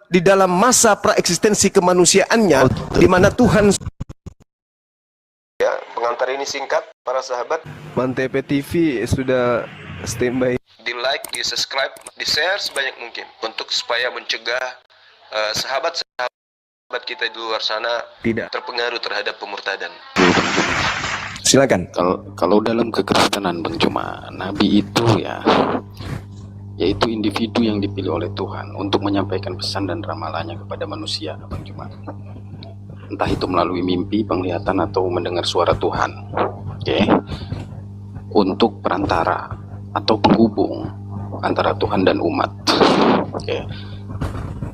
di dalam masa praeksistensi kemanusiaannya, di mana Tuhan. Ya, pengantar ini singkat para sahabat. Mantep TV sudah standby. Di like, di subscribe, di share sebanyak mungkin untuk supaya mencegah sahabat-sahabat kita di luar sana tidak terpengaruh terhadap pemurtadan. Silakan. Kalau dalam kekristenan, Bang Juma, nabi itu yaitu individu yang dipilih oleh Tuhan untuk menyampaikan pesan dan ramalannya kepada manusia, Bang Juma. Entah itu melalui mimpi, penglihatan, atau mendengar suara Tuhan. Untuk perantara atau penghubung antara Tuhan dan umat.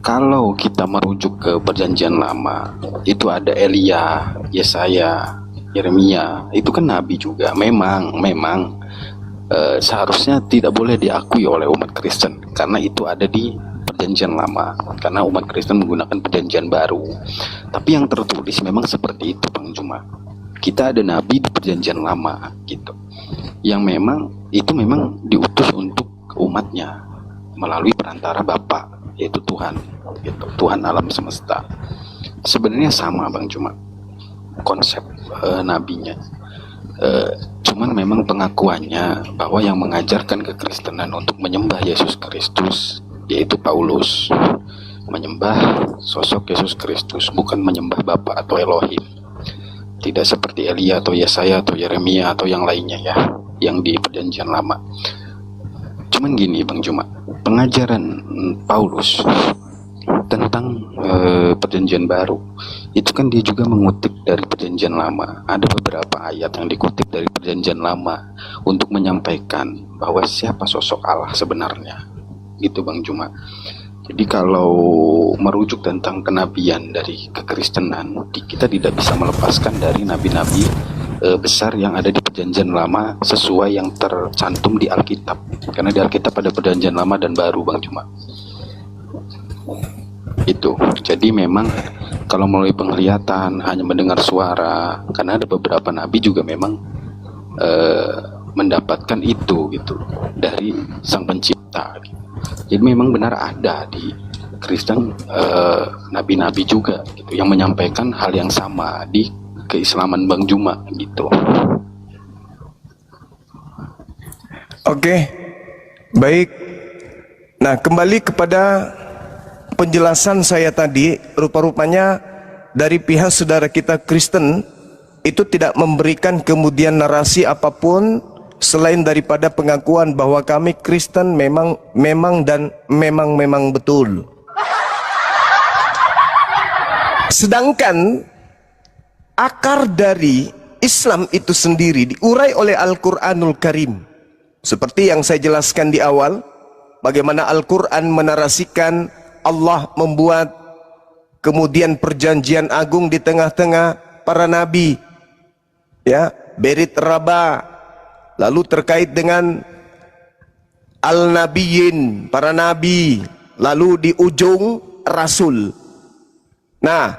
Kalau kita merujuk ke perjanjian lama, itu ada Elia, Yesaya, Yeremia, itu kan nabi juga. Memang seharusnya tidak boleh diakui oleh umat Kristen karena itu ada di perjanjian lama, karena umat Kristen menggunakan perjanjian baru. Tapi yang tertulis memang seperti itu, Bang Juma. Kita ada nabi di perjanjian lama gitu, yang memang diutus untuk umatnya melalui perantara Bapa, yaitu Tuhan gitu, Tuhan alam semesta. Sebenarnya sama, Bang Juma, konsep nabinya. Cuman memang pengakuannya bahwa yang mengajarkan kekristenan untuk menyembah Yesus Kristus yaitu Paulus, menyembah sosok Yesus Kristus, bukan menyembah Bapa atau Elohim. Tidak seperti Elia atau Yesaya atau Yeremia atau yang lainnya yang di perjanjian lama. Cuman gini, Bang Juma, pengajaran Paulus tentang perjanjian baru itu kan dia juga mengutip dari perjanjian lama. Ada beberapa ayat yang dikutip dari perjanjian lama untuk menyampaikan bahwa siapa sosok Allah sebenarnya, gitu, Bang Juma. Jadi kalau merujuk tentang kenabian dari kekristenan, kita tidak bisa melepaskan dari nabi-nabi besar yang ada di perjanjian lama sesuai yang tercantum di Alkitab. Karena di Alkitab ada perjanjian lama dan baru, Bang Juma. Itu. Jadi memang kalau melalui penglihatan, hanya mendengar suara, karena ada beberapa nabi juga memang mendapatkan itu gitu dari Sang Pencipta. Jadi memang benar ada di Kristen nabi-nabi juga gitu yang menyampaikan hal yang sama di keislaman, Bang Juma gitu. Oke, baik. Nah, kembali kepada penjelasan saya tadi, rupa-rupanya dari pihak saudara kita Kristen itu tidak memberikan kemudian narasi apapun selain daripada pengakuan bahwa kami Kristen memang betul. Sedangkan akar dari Islam itu sendiri diurai oleh Al-Quranul Karim. Seperti yang saya jelaskan di awal, bagaimana Al-Quran menarasikan Allah membuat kemudian perjanjian agung di tengah-tengah para nabi, Berit Raba, lalu terkait dengan Al-Nabiyin, para nabi, lalu di ujung Rasul. Nah,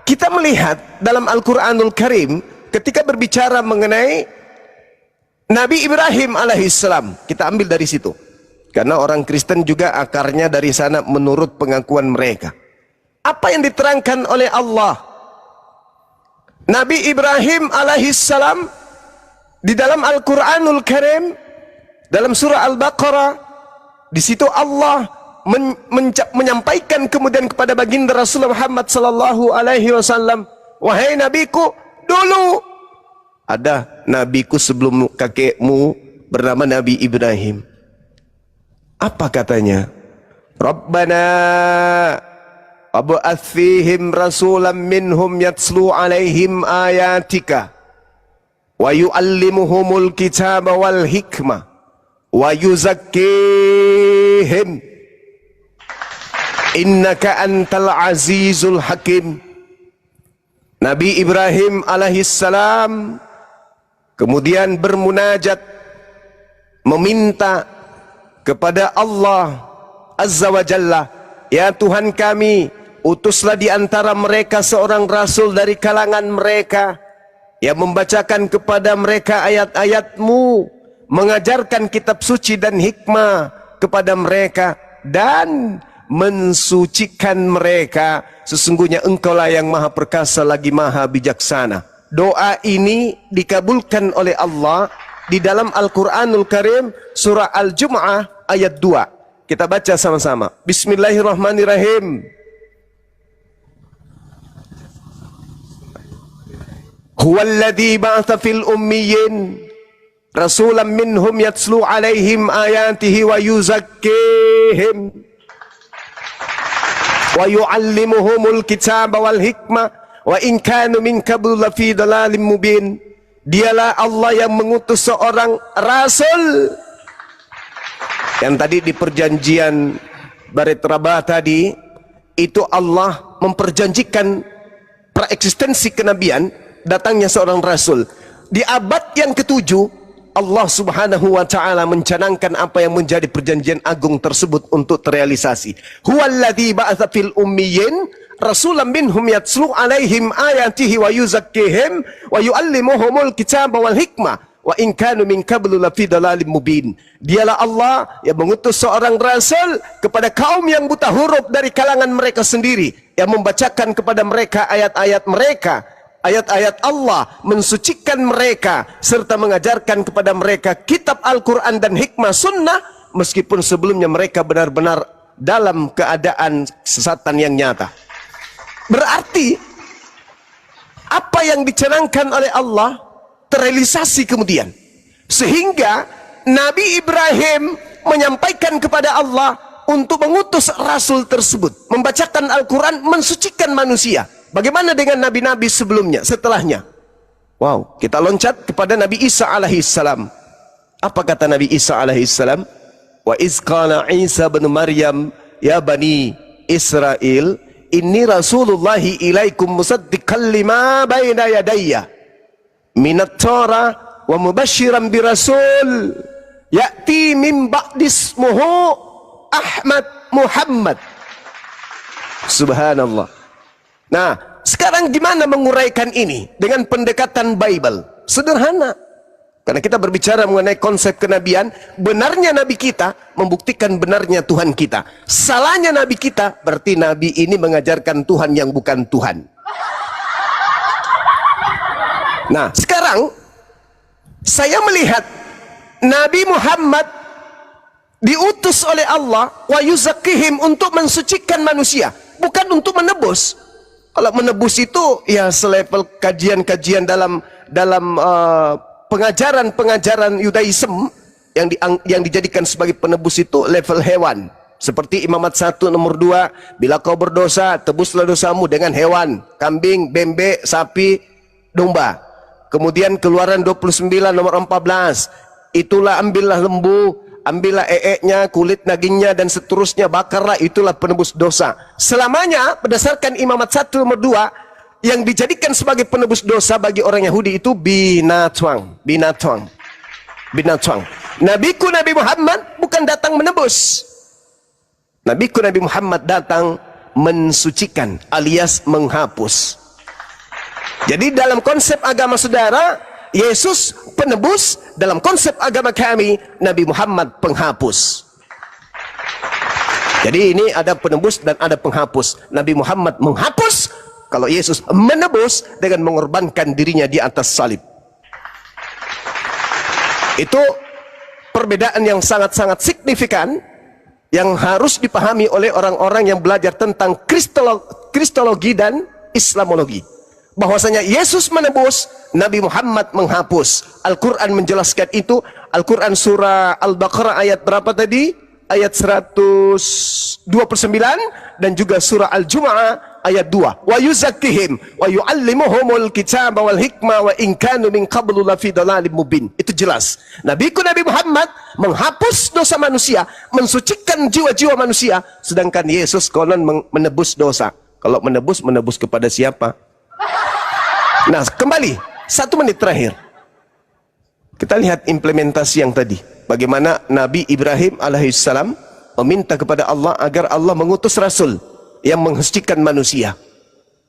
kita melihat dalam Al-Quranul Karim ketika berbicara mengenai Nabi Ibrahim alaihissalam, kita ambil dari situ. Karena orang Kristen juga akarnya dari sana menurut pengakuan mereka. Apa yang diterangkan oleh Allah? Nabi Ibrahim alaihissalam di dalam Al-Quranul Karim, dalam surah Al-Baqarah, di situ Allah menyampaikan kemudian kepada baginda Rasulullah Muhammad sallallahu alaihi wasallam, wahai nabiku, dulu ada nabiku sebelum kakekmu bernama Nabi Ibrahim. Apa katanya? Rabbana wab'ats fihim rasulan minhum yatslu alaihim ayatika wa yu'allimuhumul kitaba wal hikmah wa yuzakkihim innaka antal azizul hakim. Nabi Ibrahim alaihissalam kemudian bermunajat, meminta kepada Allah Azza wa Jalla, ya Tuhan kami, utuslah di antara mereka seorang rasul dari kalangan mereka yang membacakan kepada mereka ayat-ayat-Mu, mengajarkan kitab suci dan hikmah kepada mereka, dan mensucikan mereka. Sesungguhnya engkaulah yang maha perkasa lagi maha bijaksana. Doa ini dikabulkan oleh Allah di dalam Al-Quranul Karim, surah Al-Jum'ah ayat 2. Kita baca sama-sama. Bismillahirrahmanirrahim. Huwallazi ba'atha fil ummiyin rasulan minhum yatslu alaihim ayatihi wa yuzakkihim wa yu'allimuhumul kitaba wal hikmah wa in kanu min qablu lafi dhalalim mubin. Dialah Allah yang mengutus seorang rasul. Yang tadi di perjanjian Barit Rabah tadi, itu Allah memperjanjikan praeksistensi kenabian, datangnya seorang rasul. Di abad yang ke-7, Allah subhanahu wa ta'ala mencanangkan apa yang menjadi perjanjian agung tersebut untuk terrealisasi. Huwallazi ba'atha fil ummiyin rasulan minhum yatslu alaihim ayatihi wa yuzakkihim wa yu'allimuhumul kitaba wal hikmah wa in kanu min qablu lafi dhalalim mubin. Dialah Allah yang mengutus seorang rasul kepada kaum yang buta huruf dari kalangan mereka sendiri, yang membacakan kepada mereka ayat-ayat mereka, ayat-ayat Allah, mensucikan mereka serta mengajarkan kepada mereka kitab Al-Quran dan hikmah sunnah, meskipun sebelumnya mereka benar-benar dalam keadaan kesesatan yang nyata. Berarti apa yang dicanangkan oleh Allah terrealisasi kemudian, sehingga Nabi Ibrahim menyampaikan kepada Allah untuk mengutus rasul tersebut, membacakan Al-Quran, mensucikan manusia. Bagaimana dengan nabi-nabi sebelumnya, setelahnya? Wow, kita loncat kepada Nabi Isa alaihissalam. Apa kata Nabi Isa alaihissalam? Wa iz qala Isa bin Maryam ya bani Israel inni rasulullahi ilaikum musaddiqan lima baina yadayya minat Torah wa mubashiran bi rasul ya'ti min ba'di ismuhu Ahmad Muhammad. Subhanallah. Nah, sekarang gimana menguraikan ini dengan pendekatan Bible? Sederhana. Karena kita berbicara mengenai konsep kenabian, benarnya Nabi kita membuktikan benarnya Tuhan kita. Salahnya Nabi kita, berarti Nabi ini mengajarkan Tuhan yang bukan Tuhan. Nah, sekarang saya melihat Nabi Muhammad diutus oleh Allah wa yuzakkihim, untuk mensucikan manusia, bukan untuk menebus. Kalau menebus itu ya selevel kajian-kajian dalam pengajaran Yudaism yang dijadikan sebagai penebus itu level hewan. Seperti Imamat 1 nomor 2, bila kau berdosa, tebuslah dosamu dengan hewan, kambing, bebek, sapi, domba. Kemudian Keluaran 29 nomor 14, itulah ambillah lembu, ambillah eeknya, kulit dagingnya dan seterusnya, bakarlah, itulah penebus dosa. Selamanya berdasarkan Imamat 1 nomor 2, yang dijadikan sebagai penebus dosa bagi orang Yahudi itu binatang. Nabiku Nabi Muhammad bukan datang menebus. Nabiku Nabi Muhammad datang mensucikan alias menghapus. Jadi dalam konsep agama saudara, Yesus penebus, dalam konsep agama kami Nabi Muhammad penghapus. Jadi ini ada penebus dan ada penghapus. Nabi Muhammad menghapus, kalau Yesus menebus dengan mengorbankan dirinya di atas salib. Itu perbedaan yang sangat-sangat signifikan yang harus dipahami oleh orang-orang yang belajar tentang kristologi dan islamologi. Bahwasanya Yesus menebus, Nabi Muhammad menghapus. Al-Quran menjelaskan itu. Al-Quran surah Al-Baqarah ayat berapa tadi? Ayat 129, dan juga surah Al-Jum'ah ayat 2. Wa yuzakkihim wa yu'allimuhumul kitaba wal hikmah wa in kanu min qablu lafi dhalalim mubin. Itu jelas. Nabiku Nabi Muhammad menghapus dosa manusia, mensucikan jiwa-jiwa manusia, sedangkan Yesus konon menebus dosa. Kalau menebus kepada siapa? Nah, kembali 1 menit terakhir, kita lihat implementasi yang tadi. Bagaimana Nabi Ibrahim alaihissalam meminta kepada Allah agar Allah mengutus Rasul yang mensucikan manusia.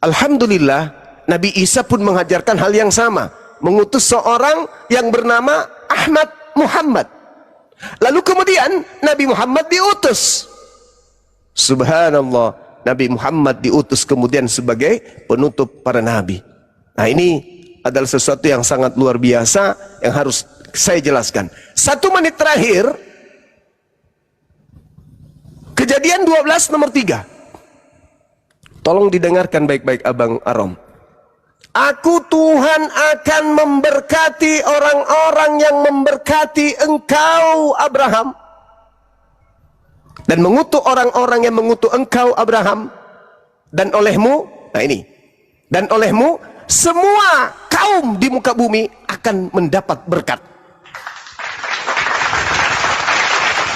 Alhamdulillah, Nabi Isa pun mengajarkan hal yang sama, mengutus seorang yang bernama Ahmad Muhammad. Lalu kemudian Nabi Muhammad diutus. Subhanallah, Nabi Muhammad diutus kemudian sebagai penutup para nabi. Nah, ini adalah sesuatu yang sangat luar biasa yang harus saya jelaskan. 1 menit terakhir, Kejadian 12 nomor 3. Tolong didengarkan baik-baik Abang Arom. Aku Tuhan akan memberkati orang-orang yang memberkati engkau Abraham, dan mengutuk orang-orang yang mengutuk engkau Abraham, dan olehmu, nah ini, dan olehmu semua kaum di muka bumi akan mendapat berkat.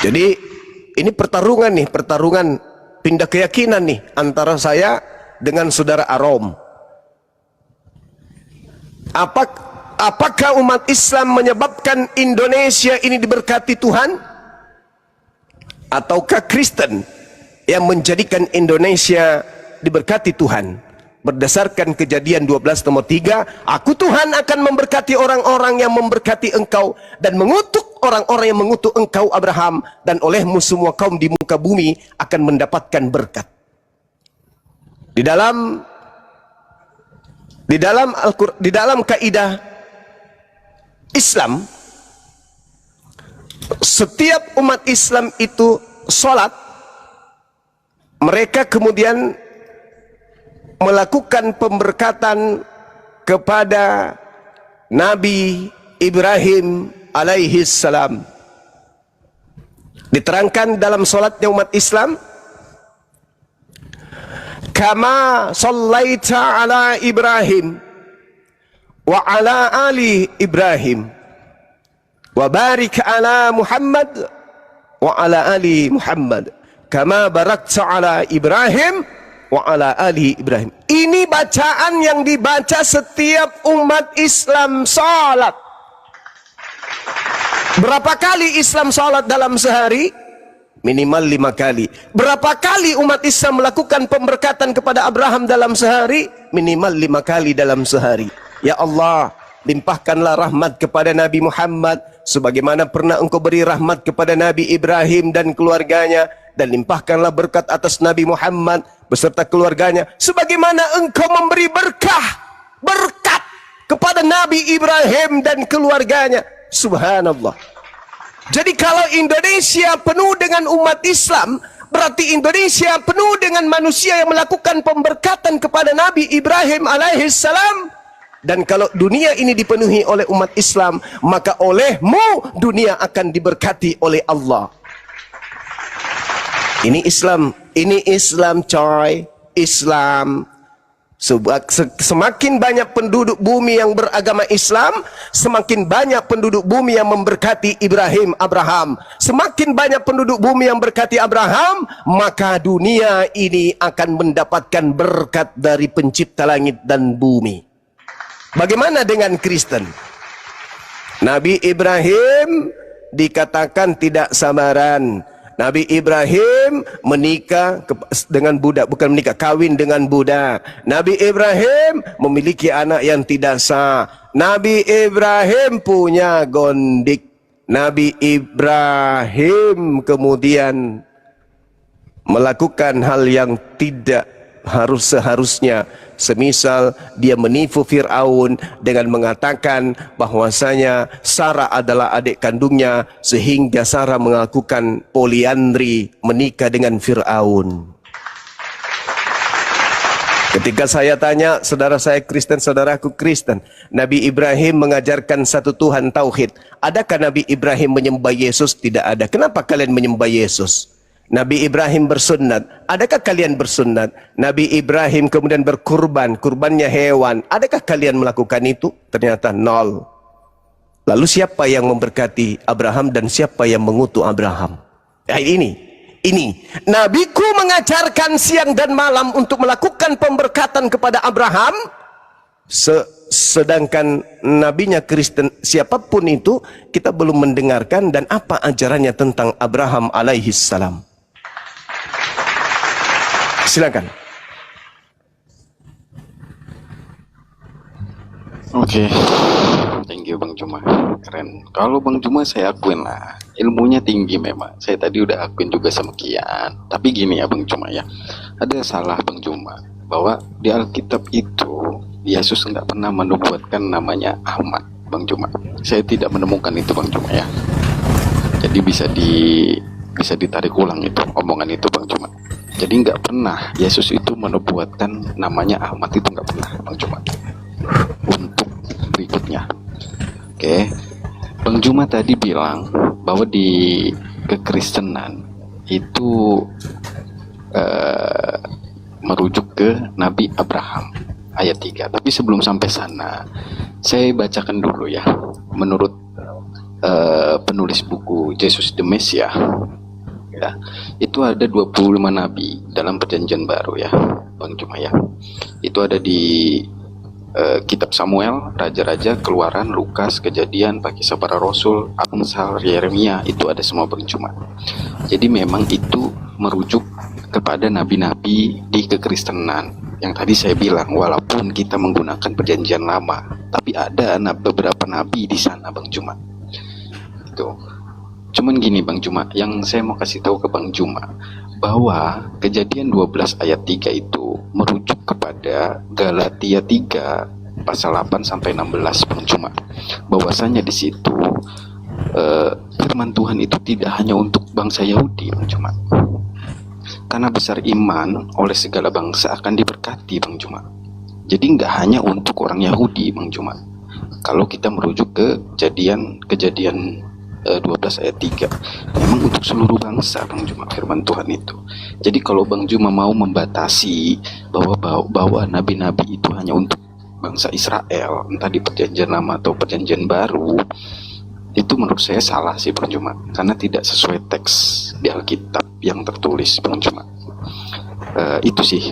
Jadi ini pertarungan nih, pertarungan pindah keyakinan nih antara saya dengan saudara Arom. Apakah umat Islam menyebabkan Indonesia ini diberkati Tuhan? Ataukah Kristen yang menjadikan Indonesia diberkati Tuhan? Berdasarkan Kejadian 12 nomor 3, aku Tuhan akan memberkati orang-orang yang memberkati engkau, dan mengutuk orang-orang yang mengutuk engkau Abraham, dan olehmu semua kaum di muka bumi akan mendapatkan berkat. Di dalam kaidah Islam, setiap umat Islam itu sholat, mereka kemudian melakukan pemberkatan kepada Nabi Ibrahim alaihi salam. Diterangkan dalam sholatnya umat Islam, kama sallaita ala Ibrahim wa ala ali Ibrahim wa barik ala Muhammad wa ala ali Muhammad kama barakta ala Ibrahim wa ala ali Ibrahim. Ini bacaan yang dibaca setiap umat Islam salat. Berapa kali Islam salat dalam sehari? Minimal 5 kali. Berapa kali umat Islam melakukan pemberkatan kepada Abraham dalam sehari? Minimal 5 kali dalam sehari. Ya Allah, limpahkanlah rahmat kepada Nabi Muhammad sebagaimana pernah engkau beri rahmat kepada Nabi Ibrahim dan keluarganya, dan limpahkanlah berkat atas Nabi Muhammad beserta keluarganya sebagaimana engkau memberi berkat kepada Nabi Ibrahim dan keluarganya. Subhanallah. Jadi kalau Indonesia penuh dengan umat Islam, berarti Indonesia penuh dengan manusia yang melakukan pemberkatan kepada Nabi Ibrahim alaihissalam. Dan kalau dunia ini dipenuhi oleh umat Islam, maka olehmu dunia akan diberkati oleh Allah. Ini Islam coy, Islam. Semakin banyak penduduk bumi yang beragama Islam, semakin banyak penduduk bumi yang memberkati Abraham. Semakin banyak penduduk bumi yang berkati Abraham, maka dunia ini akan mendapatkan berkat dari pencipta langit dan bumi. Bagaimana dengan Kristen? Nabi Ibrahim dikatakan tidak sabaran. Nabi Ibrahim menikah dengan budak, bukan menikah, kawin dengan budak. Nabi Ibrahim memiliki anak yang tidak sah. Nabi Ibrahim punya gondik. Nabi Ibrahim kemudian melakukan hal yang tidak seharusnya. Semisal dia menipu Fir'aun dengan mengatakan bahwasanya Sarah adalah adik kandungnya, sehingga Sarah melakukan poliandri, menikah dengan Fir'aun. Ketika saya tanya, saudara saya Kristen, saudaraku Kristen, Nabi Ibrahim mengajarkan satu Tuhan tauhid. Adakah Nabi Ibrahim menyembah Yesus? Tidak ada. Kenapa kalian menyembah Yesus? Nabi Ibrahim bersunat. Adakah kalian bersunat? Nabi Ibrahim kemudian berkurban, kurbannya hewan. Adakah kalian melakukan itu? Ternyata nol. Lalu siapa yang memberkati Abraham dan siapa yang mengutuk Abraham? Ini Nabiku mengajarkan siang dan malam untuk melakukan pemberkatan kepada Abraham. Sedangkan nabinya Kristen, siapapun itu, kita belum mendengarkan dan apa ajarannya tentang Abraham alaihissalam. Silakan. Oke. Thank you Bang Juma, keren. Kalau Bang Juma saya akuin lah, ilmunya tinggi memang. Saya tadi udah akuin juga sama Kian. Tapi gini ya Bang Juma ya, ada salah Bang Juma bahwa di Alkitab itu Yesus nggak pernah menubuatkan namanya Ahmad Bang Juma. Saya tidak menemukan itu Bang Juma ya. Jadi bisa ditarik ulang itu omongan itu Bang Juma. Jadi nggak pernah Yesus itu menubuatkan namanya Ahmad, itu nggak pernah Bang Juma. Untuk berikutnya, oke, Bang Juma tadi bilang bahwa di kekristenan itu merujuk ke Nabi Abraham ayat 3. Tapi sebelum sampai sana, saya bacakan dulu ya. Menurut penulis buku Jesus the Messiah, ya, itu ada 25 nabi dalam perjanjian baru ya Bang Juma ya. Itu ada di kitab Samuel, Raja-Raja, Keluaran, Lukas, Kejadian, Kisah Para Rasul, Amsal, Yeremia, itu ada semua Bang Juma. Jadi memang itu merujuk kepada nabi-nabi di kekristenan. Yang tadi saya bilang, walaupun kita menggunakan perjanjian lama, tapi ada beberapa nabi di sana Bang Juma. Itu. Cuman gini Bang Juma, yang saya mau kasih tahu ke Bang Juma, bahwa Kejadian 12 ayat 3 itu merujuk kepada Galatia 3 pasal 8 sampai 16 Bang Juma. Bahwasanya di situ firman Tuhan itu tidak hanya untuk bangsa Yahudi Bang Juma. Karena besar iman oleh segala bangsa akan diberkati Bang Juma. Jadi nggak hanya untuk orang Yahudi Bang Juma. Kalau kita merujuk ke kejadian 12 ayat 3, memang untuk seluruh bangsa Bang Juma firman Tuhan itu. Jadi kalau Bang Juma mau membatasi bahwa nabi-nabi itu hanya untuk bangsa Israel, entah di perjanjian lama atau perjanjian baru, itu menurut saya salah sih Bang Juma, karena tidak sesuai teks di Alkitab yang tertulis Bang Juma. Itu sih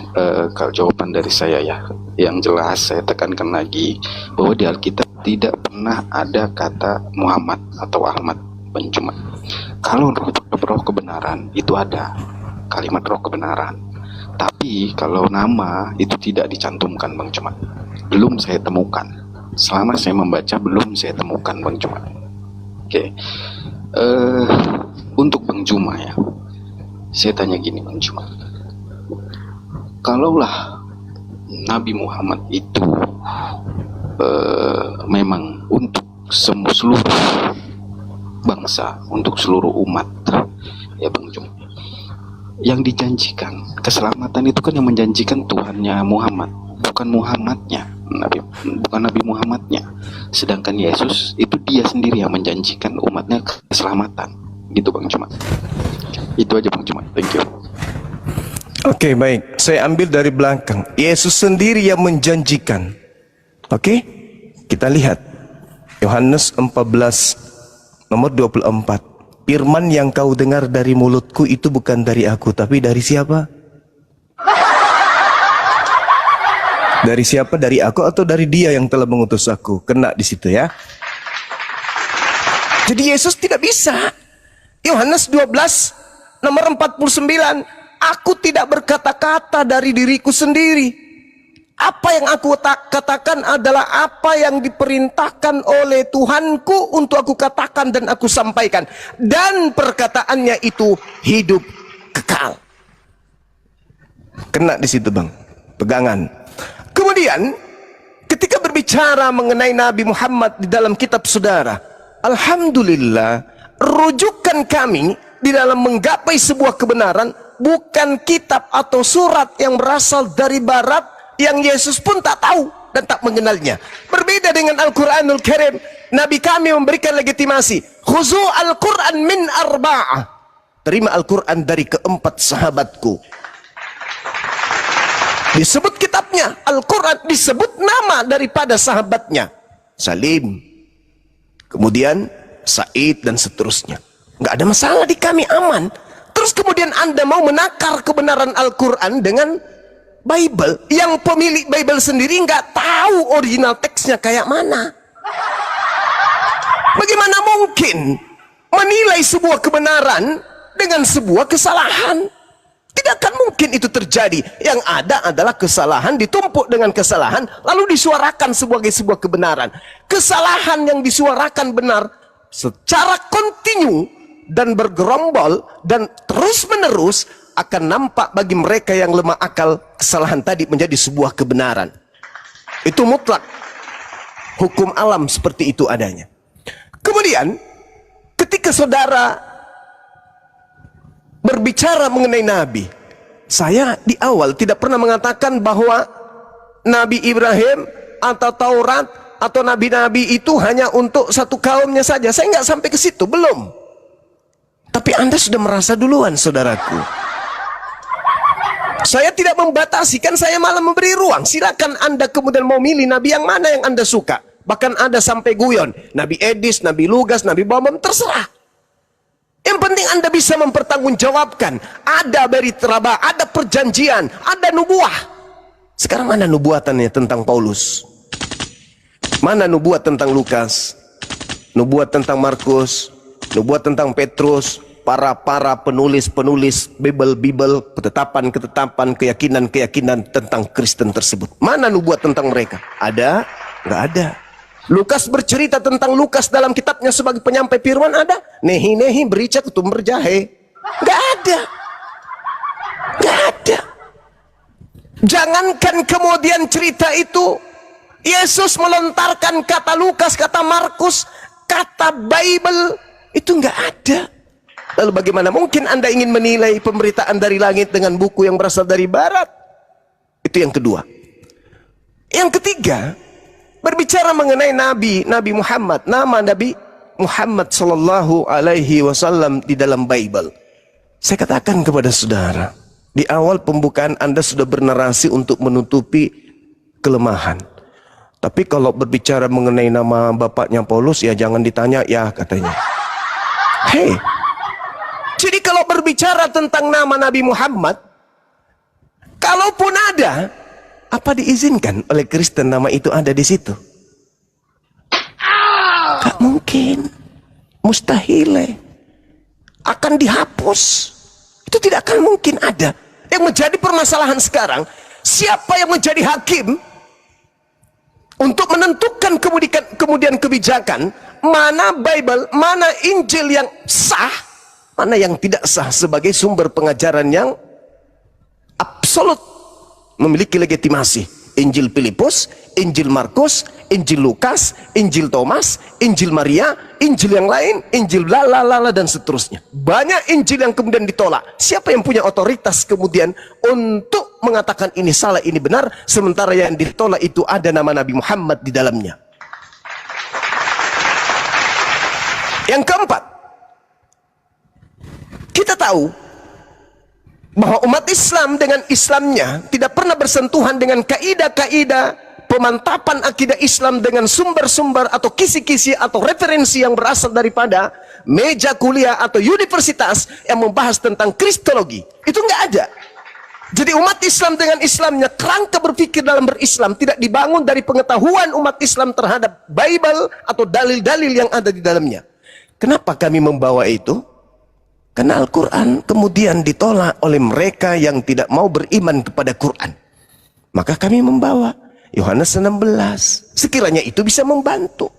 kalau jawaban dari saya ya. Yang jelas saya tekankan lagi bahwa di Alkitab tidak pernah ada kata Muhammad atau Ahmad Bang Juma. Kalau roh kebenaran itu ada kalimat roh kebenaran, tapi kalau nama itu tidak dicantumkan Bang Juma. Belum saya temukan. Selama saya membaca belum saya temukan Bang Juma. Oke. Untuk Bang Juma ya, saya tanya gini Bang Juma, kalaulah Nabi Muhammad itu memang untuk seluruh bangsa, untuk seluruh umat ya Bang Juma, yang dijanjikan keselamatan itu kan yang menjanjikan Tuhannya Muhammad, bukan Muhammadnya, bukan Nabi Muhammadnya. Sedangkan Yesus itu dia sendiri yang menjanjikan umatnya keselamatan gitu Bang Juma. Itu aja Bang Juma, thank you. Oke, baik. Saya ambil dari belakang. Yesus sendiri yang menjanjikan. Oke, kita lihat Yohanes 14 nomor 24. Firman yang kau dengar dari mulutku itu bukan dari aku, tapi dari siapa? Dari siapa? Dari aku atau dari Dia yang telah mengutus aku? Kena di situ ya. Jadi Yesus tidak bisa. Yohanes 12 nomor 49. Aku tidak berkata-kata dari diriku sendiri. Apa yang aku katakan adalah apa yang diperintahkan oleh Tuhanku untuk aku katakan dan aku sampaikan. Dan perkataannya itu hidup kekal. Kena di situ Bang, pegangan. Kemudian ketika berbicara mengenai Nabi Muhammad di dalam kitab saudara, alhamdulillah, rujukan kami di dalam menggapai sebuah kebenaran bukan kitab atau surat yang berasal dari barat yang Yesus pun tak tahu dan tak mengenalnya. Berbeda dengan Al-Quranul Karim, Nabi kami memberikan legitimasi. Khuzu Al-Quran min arba'ah. Terima Al-Quran dari keempat sahabatku. Disebut kitabnya Al-Quran, disebut nama daripada sahabatnya, Salim, kemudian Said dan seterusnya. Nggak ada masalah di kami, aman. Terus kemudian Anda mau menakar kebenaran Al-Quran dengan Bible yang pemilik Bible sendiri nggak tahu original teksnya kayak mana. Bagaimana mungkin menilai sebuah kebenaran dengan sebuah kesalahan? Tidak akan mungkin itu terjadi. Yang ada adalah kesalahan ditumpuk dengan kesalahan, lalu disuarakan sebagai sebuah kebenaran. Kesalahan yang disuarakan benar secara kontinu dan bergerombol dan terus menerus akan nampak bagi mereka yang lemah akal kesalahan tadi menjadi sebuah kebenaran. Itu mutlak. Hukum alam seperti itu adanya. Kemudian ketika saudara berbicara mengenai Nabi, saya di awal tidak pernah mengatakan bahwa Nabi Ibrahim atau Taurat atau nabi-nabi itu hanya untuk satu kaumnya saja. Saya nggak sampai ke situ, belum. Tapi Anda sudah merasa duluan, saudaraku. Saya tidak membatasi, kan saya malah memberi ruang. Silakan Anda kemudian mau milih Nabi yang mana yang Anda suka. Bahkan ada sampai guyon, Nabi Edis, Nabi Lugas, Nabi Bambam, terserah. Yang penting Anda bisa mempertanggungjawabkan. Ada beritraba, ada perjanjian, ada nubuah. Sekarang mana nubuatannya tentang Paulus? Mana nubuat tentang Lukas? Nubuat tentang Markus? Nubuat tentang Petrus? Para penulis-penulis Bible, ketetapan-ketetapan, keyakinan-keyakinan tentang Kristen tersebut. Mana nubuat tentang mereka? Ada? Nggak ada. Lukas bercerita tentang Lukas dalam kitabnya sebagai penyampai firman, ada? Nehi berica ketumber jahe. Nggak ada. Nggak ada. Jangankan kemudian cerita itu, Yesus melontarkan kata Lukas, kata Markus, kata Bible, itu nggak ada. Lalu bagaimana mungkin Anda ingin menilai pemberitaan dari langit dengan buku yang berasal dari barat? Itu yang kedua. Yang ketiga, berbicara mengenai Nabi Muhammad, nama Nabi Muhammad sallallahu alaihi wasallam di dalam Bible. Saya katakan kepada saudara, di awal pembukaan Anda sudah bernarasi untuk menutupi kelemahan. Tapi kalau berbicara mengenai nama bapaknya Paulus, ya jangan ditanya ya, katanya. Hei, jadi kalau berbicara tentang nama Nabi Muhammad, kalaupun ada, apa diizinkan oleh Kristen nama itu ada di situ? Gak mungkin, mustahil, akan dihapus. Itu tidak akan mungkin ada. Yang menjadi permasalahan sekarang, siapa yang menjadi hakim untuk menentukan kemudian kebijakan, mana Bible, mana Injil yang sah, mana yang tidak sah sebagai sumber pengajaran yang absolut, memiliki legitimasi. Injil Filipus, Injil Markus, Injil Lukas, Injil Thomas, Injil Maria, Injil yang lain, Injil lalala dan seterusnya. Banyak Injil yang kemudian ditolak. Siapa yang punya otoritas kemudian untuk mengatakan ini salah, ini benar, sementara yang ditolak itu ada nama Nabi Muhammad di dalamnya? Yang keempat, kita tahu bahwa umat Islam dengan Islamnya tidak pernah bersentuhan dengan kaidah-kaidah pemantapan akidah Islam dengan sumber-sumber atau kisi-kisi atau referensi yang berasal daripada meja kuliah atau universitas yang membahas tentang kristologi. Itu nggak ada. Jadi umat Islam dengan Islamnya, kerangka berpikir dalam berislam tidak dibangun dari pengetahuan umat Islam terhadap Bible atau dalil-dalil yang ada di dalamnya. Kenapa kami membawa itu? Karena Al-Quran kemudian ditolak oleh mereka yang tidak mau beriman kepada Quran. Maka kami membawa Yohanes 16. Sekiranya itu bisa membantu.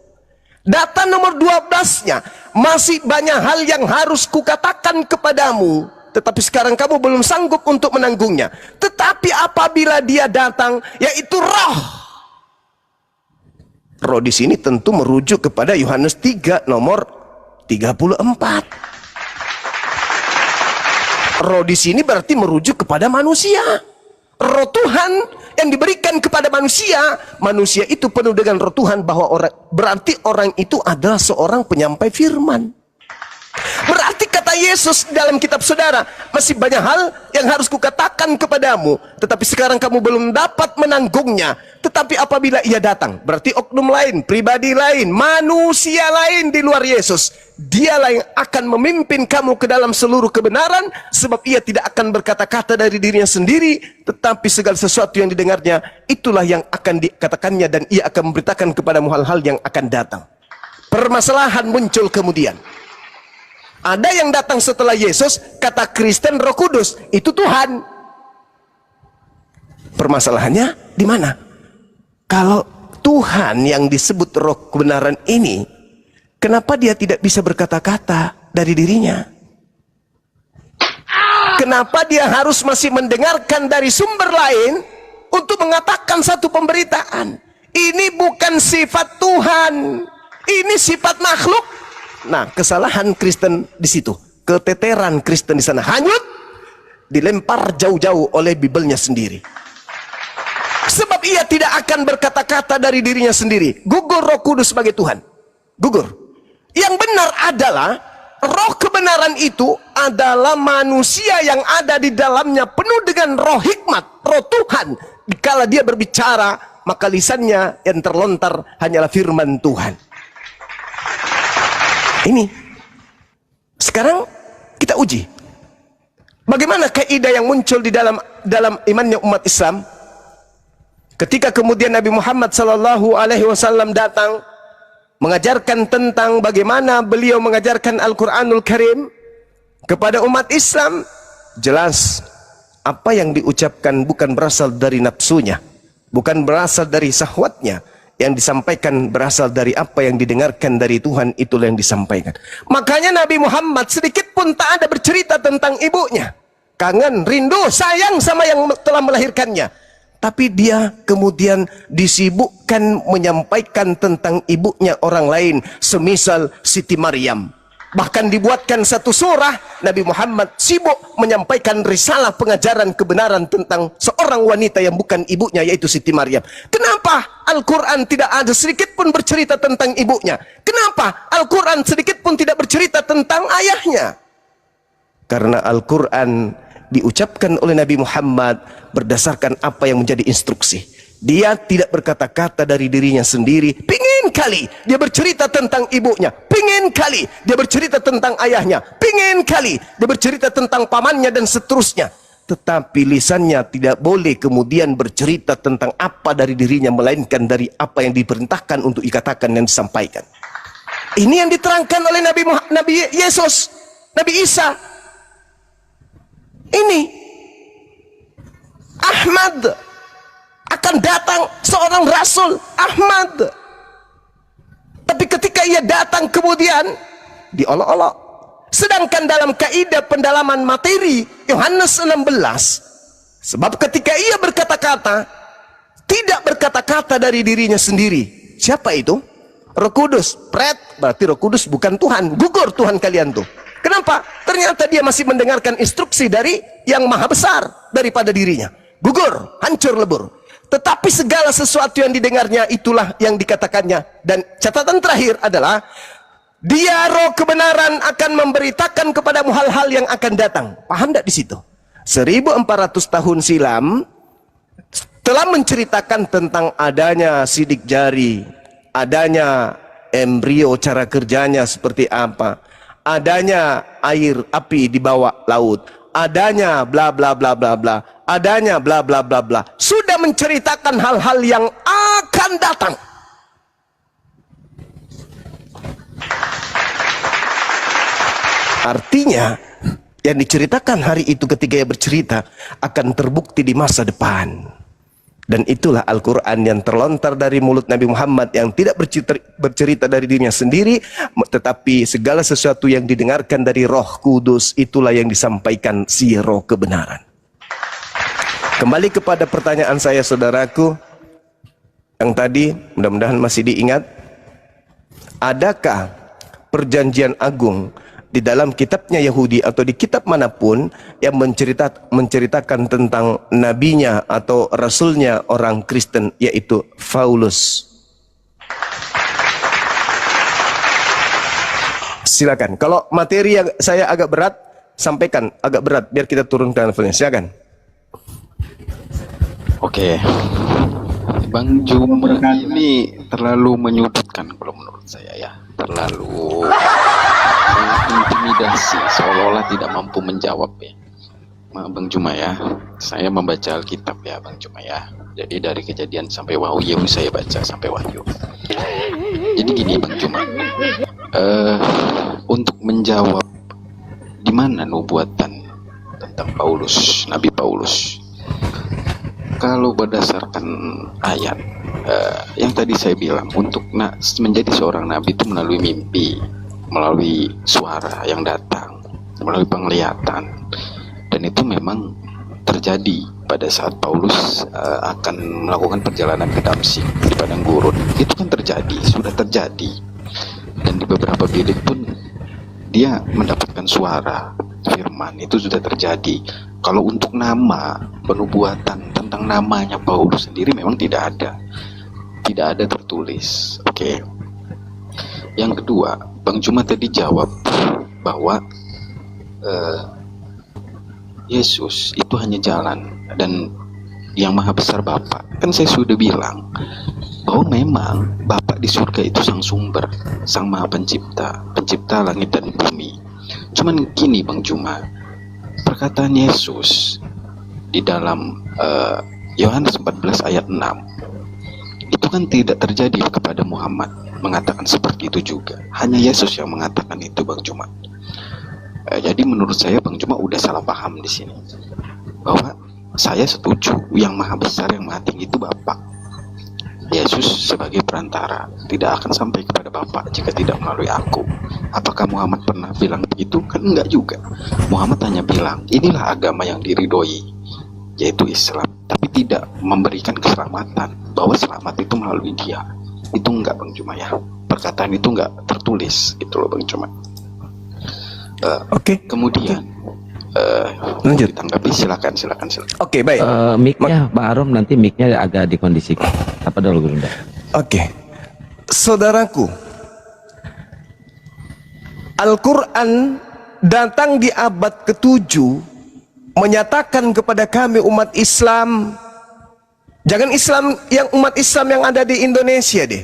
Data nomor 12-nya, masih banyak hal yang harus kukatakan kepadamu, tetapi sekarang kamu belum sanggup untuk menanggungnya. Tetapi apabila dia datang, yaitu roh. Roh di sini tentu merujuk kepada Yohanes 3 nomor 34. Roh di sini berarti merujuk kepada manusia. Roh Tuhan yang diberikan kepada manusia, manusia itu penuh dengan roh Tuhan, bahwa berarti orang itu adalah seorang penyampai firman. Berarti kata Yesus dalam kitab saudara, masih banyak hal yang harus kukatakan kepadamu, tetapi sekarang kamu belum dapat menanggungnya. Tetapi apabila ia datang, berarti oknum lain, pribadi lain, manusia lain di luar Yesus, dialah yang akan memimpin kamu ke dalam seluruh kebenaran, sebab ia tidak akan berkata-kata dari dirinya sendiri, tetapi segala sesuatu yang didengarnya, itulah yang akan dikatakannya, dan ia akan memberitakan kepadamu hal-hal yang akan datang. Permasalahan muncul kemudian. Ada yang datang setelah Yesus, kata Kristen Roh Kudus, itu Tuhan. Permasalahannya di mana? Kalau Tuhan yang disebut Roh kebenaran ini, kenapa dia tidak bisa berkata-kata dari dirinya? Kenapa dia harus masih mendengarkan dari sumber lain untuk mengatakan satu pemberitaan? Ini bukan sifat Tuhan, ini sifat makhluk. Nah, kesalahan Kristen di situ, keteteran Kristen di sana, hanyut, dilempar jauh-jauh oleh Bibelnya sendiri. Sebab ia tidak akan berkata-kata dari dirinya sendiri. Gugur Roh Kudus sebagai Tuhan. Gugur. Yang benar adalah roh kebenaran itu adalah manusia yang ada di dalamnya penuh dengan roh hikmat, roh Tuhan. Dikala dia berbicara, maka lisannya yang terlontar hanyalah firman Tuhan. Ini sekarang kita uji bagaimana kaidah yang muncul di dalam imannya umat Islam ketika kemudian Nabi Muhammad SAW datang mengajarkan tentang bagaimana beliau mengajarkan Al-Quranul Karim kepada umat Islam. Jelas apa yang diucapkan bukan berasal dari nafsunya, bukan berasal dari syahwatnya. Yang disampaikan berasal dari apa yang didengarkan dari Tuhan, itulah yang disampaikan. Makanya Nabi Muhammad sedikit pun tak ada bercerita tentang ibunya. Kangen, rindu, sayang sama yang telah melahirkannya. Tapi dia kemudian disibukkan menyampaikan tentang ibunya orang lain, semisal Siti Maryam. Bahkan dibuatkan satu surah, Nabi Muhammad sibuk menyampaikan risalah pengajaran kebenaran tentang seorang wanita yang bukan ibunya, yaitu Siti Maryam. Kenapa Al-Quran tidak ada sedikit pun bercerita tentang ibunya? Kenapa Al-Quran sedikit pun tidak bercerita tentang ayahnya? Karena Al-Quran diucapkan oleh Nabi Muhammad berdasarkan apa yang menjadi instruksi. Dia tidak berkata-kata dari dirinya sendiri. Pingin kali dia bercerita tentang ibunya, pingin kali dia bercerita tentang ayahnya, pingin kali dia bercerita tentang pamannya dan seterusnya. Tetapi lisannya tidak boleh kemudian bercerita tentang apa dari dirinya, melainkan dari apa yang diperintahkan untuk dikatakan dan disampaikan. Ini yang diterangkan oleh Nabi Yesus, Nabi Isa. Ini Ahmad, akan datang seorang Rasul Ahmad. Tapi ketika ia datang kemudian diolok-olok. Sedangkan dalam kaidah pendalaman materi Yohanes 16, sebab ketika ia berkata-kata, tidak berkata-kata dari dirinya sendiri. Siapa itu? Roh Kudus. Berarti Roh Kudus bukan Tuhan. Gugur Tuhan kalian tuh. Kenapa? Ternyata dia masih mendengarkan instruksi dari yang maha besar daripada dirinya. Gugur, hancur lebur. Tetapi segala sesuatu yang didengarnya itulah yang dikatakannya. Dan catatan terakhir adalah dia roh kebenaran akan memberitakan kepadamu hal-hal yang akan datang. Paham tidak di situ? 1400 tahun silam telah menceritakan tentang adanya sidik jari, adanya embrio, cara kerjanya seperti apa, adanya air api di bawah laut, adanya bla bla bla bla bla, adanya bla bla bla bla. Sudah menceritakan hal-hal yang akan datang. Artinya yang diceritakan hari itu ketika ia bercerita akan terbukti di masa depan. Dan itulah Al-Quran yang terlontar dari mulut Nabi Muhammad, yang tidak bercerita dari dirinya sendiri, tetapi segala sesuatu yang didengarkan dari Roh Kudus, itulah yang disampaikan si roh kebenaran. Kembali kepada pertanyaan saya, saudaraku, yang tadi mudah-mudahan masih diingat. Adakah perjanjian agung di dalam kitabnya Yahudi atau di kitab manapun yang menceritakan tentang nabinya atau rasulnya orang Kristen, yaitu Paulus? Silakan. Kalau materi yang saya agak berat, sampaikan agak berat biar kita turunkan levelnya. Silakan. Oke, Bang Juma ini terlalu menyudutkan kalau menurut saya ya, terlalu mengintimidasi, seolah-olah tidak mampu menjawab ya. Bang Juma ya, saya membaca Alkitab ya Bang Juma ya. Jadi dari Kejadian sampai Wahyu saya baca sampai Wahyu. Jadi gini Bang Juma, untuk menjawab di mana nubuatan tentang Paulus, Nabi Paulus? Kalau berdasarkan ayat yang tadi saya bilang, untuk menjadi seorang nabi itu melalui mimpi, melalui suara yang datang, melalui penglihatan, dan itu memang terjadi pada saat Paulus akan melakukan perjalanan ke Damsyik di padang gurun. Itu kan terjadi, sudah terjadi, dan di beberapa bilik pun dia mendapatkan suara firman, itu sudah terjadi. Kalau untuk nama, penubuatan tentang namanya Paulus sendiri memang tidak ada tertulis. Oke. Yang kedua, Bang Juma tadi jawab bahwa Yesus itu hanya jalan dan yang maha besar Bapa. Kan saya sudah bilang bahwa memang Bapa di surga itu sang sumber, sang maha pencipta, pencipta langit dan bumi. Cuman gini Bang Juma, perkataan Yesus di dalam Yohanes 14 ayat 6 itu kan tidak terjadi kepada Muhammad mengatakan seperti itu juga. Hanya Yesus yang mengatakan itu Bang Juma. Jadi menurut saya Bang Juma udah salah paham di sini. Bahwa saya setuju yang maha besar, yang maha tinggi itu Bapa. Yesus sebagai perantara tidak akan sampai kepada Bapa jika tidak melalui aku. Apakah Muhammad pernah bilang begitu? Kan enggak juga. Muhammad hanya bilang, inilah agama yang diridhoi, yaitu Islam, tapi tidak memberikan keselamatan, bahwa selamat itu melalui dia. Itu enggak Bang Juma ya. Perkataan itu enggak tertulis, gitu loh Bang Juma. Oke. Kemudian lanjut. Ditanggapi, silakan. Oke, baik. Mic-nya Pak Arum, nanti mic-nya agak dikondisikan. Apa dulu Gurunda? Oke. Saudaraku, Al-Quran datang di abad ke-7 menyatakan kepada kami umat Islam, jangan umat Islam yang ada di Indonesia deh,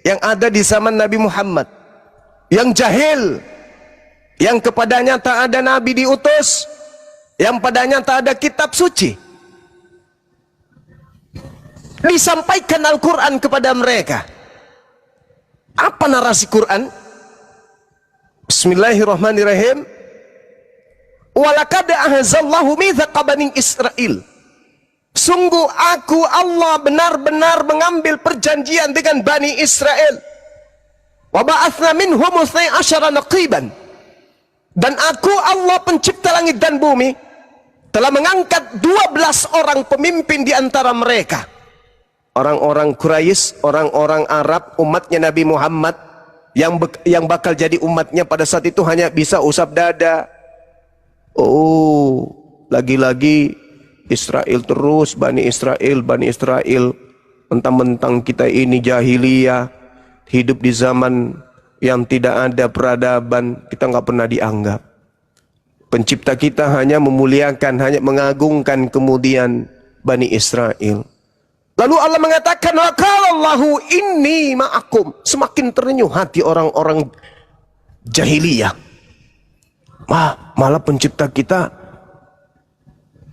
yang ada di zaman Nabi Muhammad, yang jahil, yang kepadanya tak ada nabi diutus, yang padanya tak ada kitab suci. Disampaikan Al-Quran kepada mereka. Apa narasi Quran? Bismillahirrahmanirrahim. Walaqad ahzallahu mitsaqa bani Israil. Sungguh aku Allah benar-benar mengambil perjanjian dengan Bani Israel. Wa ba'atsna minhum 12 naqiban. Dan aku Allah pencipta langit dan bumi telah mengangkat 12 orang pemimpin di antara mereka. Orang-orang Quraisy, orang-orang Arab, umatnya Nabi Muhammad yang bakal jadi umatnya pada saat itu hanya bisa usap dada. Oh, lagi-lagi Israel terus, Bani Israel. Mentang-mentang kita ini jahiliyah, hidup di zaman yang tidak ada peradaban, kita nggak pernah dianggap. Pencipta kita hanya memuliakan, hanya mengagungkan kemudian Bani Israel. Lalu Allah mengatakan, wa qalallahu inni ma'akum. Semakin terenyuh hati orang-orang jahiliyah. Malah pencipta kita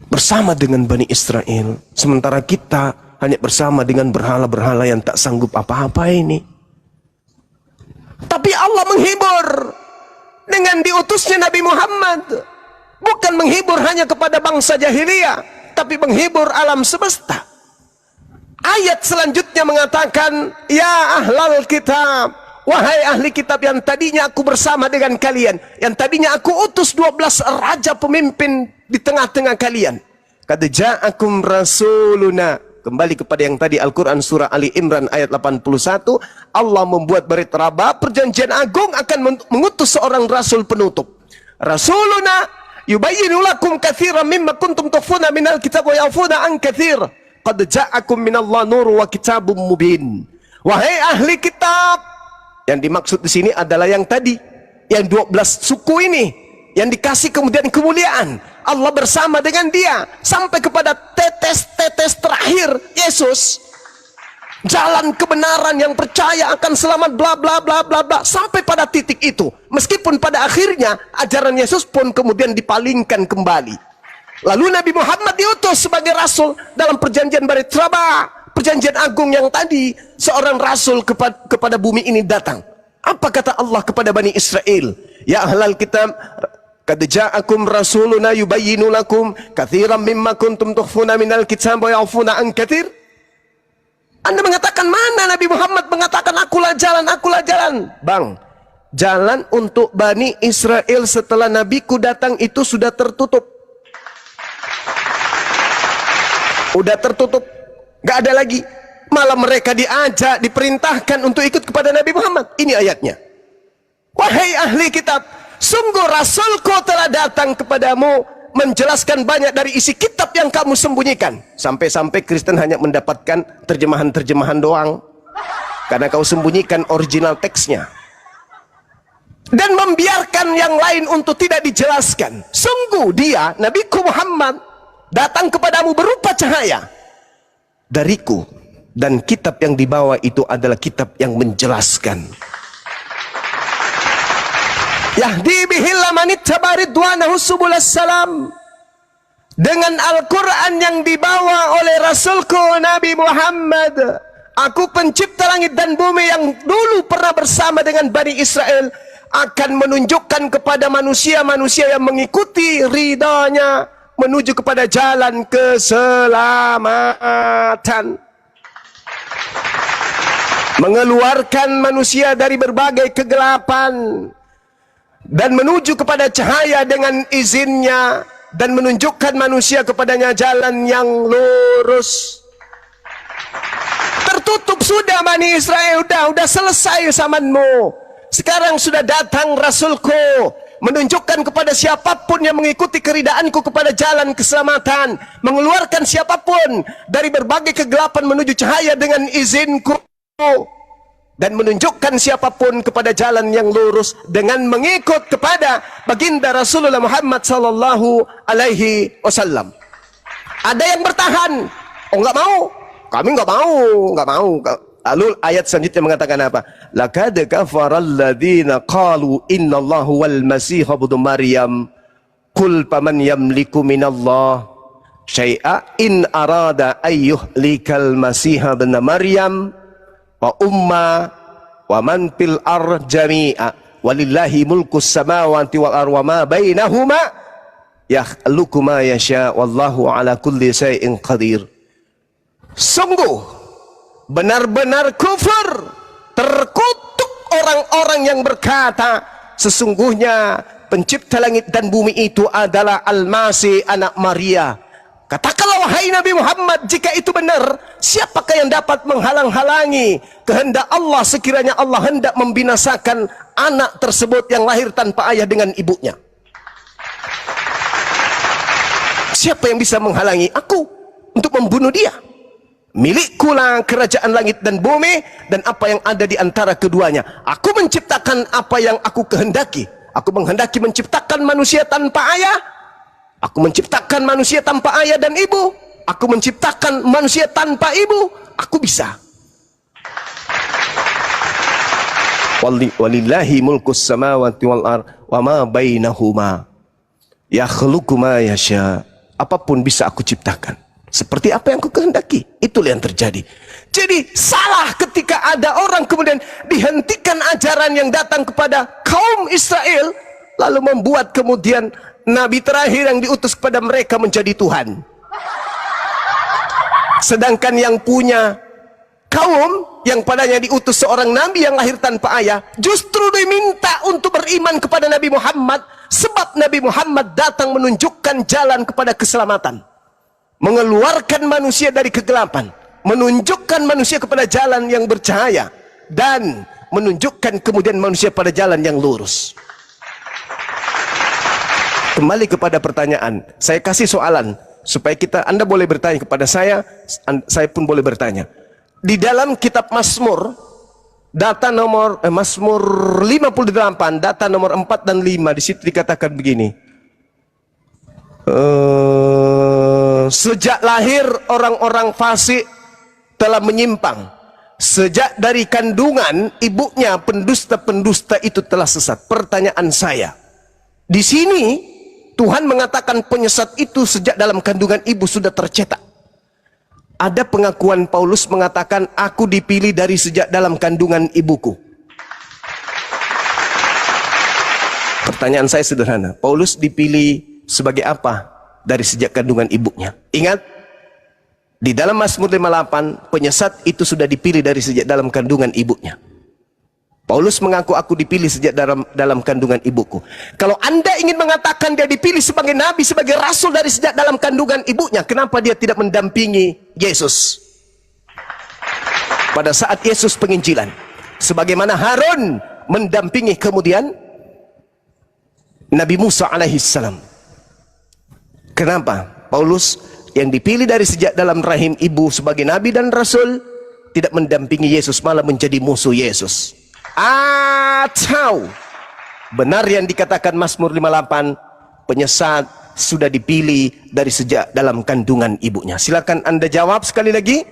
bersama dengan Bani Israel, sementara kita hanya bersama dengan berhala-berhala yang tak sanggup apa-apa ini. Tapi Allah menghibur dengan diutusnya Nabi Muhammad. Bukan menghibur hanya kepada bangsa jahiliyah, tapi menghibur alam semesta. Ayat selanjutnya mengatakan, ya ahlal kitab, wahai ahli kitab yang tadinya aku bersama dengan kalian, yang tadinya aku utus 12 raja pemimpin di tengah-tengah kalian. Qad ja'akum rasuluna. Kembali kepada yang tadi Al-Quran surah Ali Imran ayat 81. Allah membuat berita raba, perjanjian agung akan mengutus seorang rasul penutup. Rasuluna yubayyinu lakum katsiran mimma kuntum tukhfuna minal kitab wa ya'funa an katsir. Qad ja'akum minallah nur wa kitabum mubin. Wahai ahli kitab, yang dimaksud di sini adalah yang tadi, yang 12 suku ini, yang dikasih kemudian kemuliaan. Allah bersama dengan dia sampai kepada tetes-tetes terakhir Yesus. Jalan kebenaran yang percaya akan selamat bla bla bla bla bla sampai pada titik itu. Meskipun pada akhirnya ajaran Yesus pun kemudian dipalingkan kembali. Lalu Nabi Muhammad diutus sebagai rasul dalam perjanjian Bait Raba, perjanjian agung yang tadi seorang rasul kepada bumi ini datang. Apa kata Allah kepada Bani Israel? Ya ahlal kitab, Qad ja'akum rasuluna yubayyinu lakum katsiran mimma kuntum tukhfuna minal kitab wa ya'funa an katsir. Anda mengatakan mana Nabi Muhammad mengatakan akulah jalan, akulah jalan. Bang, jalan untuk Bani Israel setelah Nabiku datang itu sudah tertutup. Udah tertutup, gak ada lagi. Malah mereka diajak, diperintahkan untuk ikut kepada Nabi Muhammad. Ini ayatnya. Wahai ahli kitab, sungguh Rasulku telah datang kepadamu menjelaskan banyak dari isi kitab yang kamu sembunyikan. Sampai-sampai Kristen hanya mendapatkan terjemahan-terjemahan doang, karena kau sembunyikan original teksnya. Dan membiarkan yang lain untuk tidak dijelaskan. Sungguh dia, Nabiku Muhammad, datang kepadamu berupa cahaya dariku. Dan kitab yang dibawa itu adalah kitab yang menjelaskan. Yahdi bihil lamanit tabaridwanahu subulas salam. Dengan Al-Quran yang dibawa oleh Rasulku Nabi Muhammad, aku pencipta langit dan bumi yang dulu pernah bersama dengan Bani Israel, akan menunjukkan kepada manusia-manusia yang mengikuti ridhanya menuju kepada jalan keselamatan, mengeluarkan manusia dari berbagai kegelapan dan menuju kepada cahaya dengan izinnya, dan menunjukkan manusia kepadanya jalan yang lurus. Tertutup sudah Bani Israel, udah selesai zamanmu. Sekarang sudah datang Rasulku menunjukkan kepada siapapun yang mengikuti keridaanku kepada jalan keselamatan, mengeluarkan siapapun dari berbagai kegelapan menuju cahaya dengan izinku, dan menunjukkan siapapun kepada jalan yang lurus dengan mengikut kepada baginda Rasulullah Muhammad sallallahu alaihi wasallam. Ada yang bertahan, oh enggak mau, kami enggak mau. Lalu ayat selanjutnya mengatakan apa? Laqad kafara alladziina qalu innallahu wal masih ibnu maryam qul faman yamliku minallah syai'a in arada ayyuhlikal masih ibnu maryam wa umma wa man fil ar jami'a walillahi mulkus samawati wal ar wa ma bainahuma yakhluqu ma yasha wallahu ala kulli syai'in qadir. Sungguh benar-benar kufur, terkutuk orang-orang yang berkata sesungguhnya pencipta langit dan bumi itu adalah Al-Masih anak Maria. Katakanlah wahai Nabi Muhammad, jika itu benar, siapakah yang dapat menghalang-halangi kehendak Allah sekiranya Allah hendak membinasakan anak tersebut yang lahir tanpa ayah dengan ibunya? Siapa yang bisa menghalangi aku untuk membunuh dia? Milikkulah kerajaan langit dan bumi dan apa yang ada di antara keduanya. Aku menciptakan apa yang aku kehendaki. Aku menghendaki menciptakan manusia tanpa ayah. Aku menciptakan manusia tanpa ayah dan ibu. Aku menciptakan manusia tanpa ibu. Aku bisa. Walillahi mulkus samawati wal ar wa ma bainahuma yakhluqu ma yasha. Apapun bisa aku ciptakan seperti apa yang aku kehendaki. Itulah yang terjadi. Jadi salah ketika ada orang kemudian dihentikan ajaran yang datang kepada kaum Israel, lalu membuat kemudian Nabi terakhir yang diutus kepada mereka menjadi Tuhan. Sedangkan yang punya kaum yang padanya diutus seorang Nabi yang lahir tanpa ayah, justru diminta untuk beriman kepada Nabi Muhammad, sebab Nabi Muhammad datang menunjukkan jalan kepada keselamatan, mengeluarkan manusia dari kegelapan, menunjukkan manusia kepada jalan yang bercahaya, dan menunjukkan kemudian manusia pada jalan yang lurus. Kembali kepada pertanyaan, saya kasih soalan supaya Anda boleh bertanya kepada saya pun boleh bertanya. Di dalam kitab Mazmur, data nomor Mazmur 58, data nomor 4 dan 5, di situ dikatakan begini. Sejak lahir orang-orang fasik telah menyimpang. Sejak dari kandungan ibunya pendusta-pendusta itu telah sesat. Pertanyaan saya, di sini Tuhan mengatakan penyesat itu sejak dalam kandungan ibu sudah tercetak. Ada pengakuan Paulus mengatakan aku dipilih dari sejak dalam kandungan ibuku. Pertanyaan saya sederhana. Paulus dipilih sebagai apa dari sejak kandungan ibunya? Ingat, di dalam Mazmur 58, penyesat itu sudah dipilih dari sejak dalam kandungan ibunya. Paulus mengaku, aku dipilih sejak dalam kandungan ibuku. Kalau Anda ingin mengatakan dia dipilih sebagai nabi, sebagai rasul dari sejak dalam kandungan ibunya, kenapa dia tidak mendampingi Yesus pada saat Yesus penginjilan? Sebagaimana Harun mendampingi kemudian Nabi Musa alaihissalam. Kenapa Paulus yang dipilih dari sejak dalam rahim ibu sebagai nabi dan rasul tidak mendampingi Yesus, malah menjadi musuh Yesus? Atau benar yang dikatakan Mazmur 58, penyesat sudah dipilih dari sejak dalam kandungan ibunya? Silakan Anda jawab sekali lagi.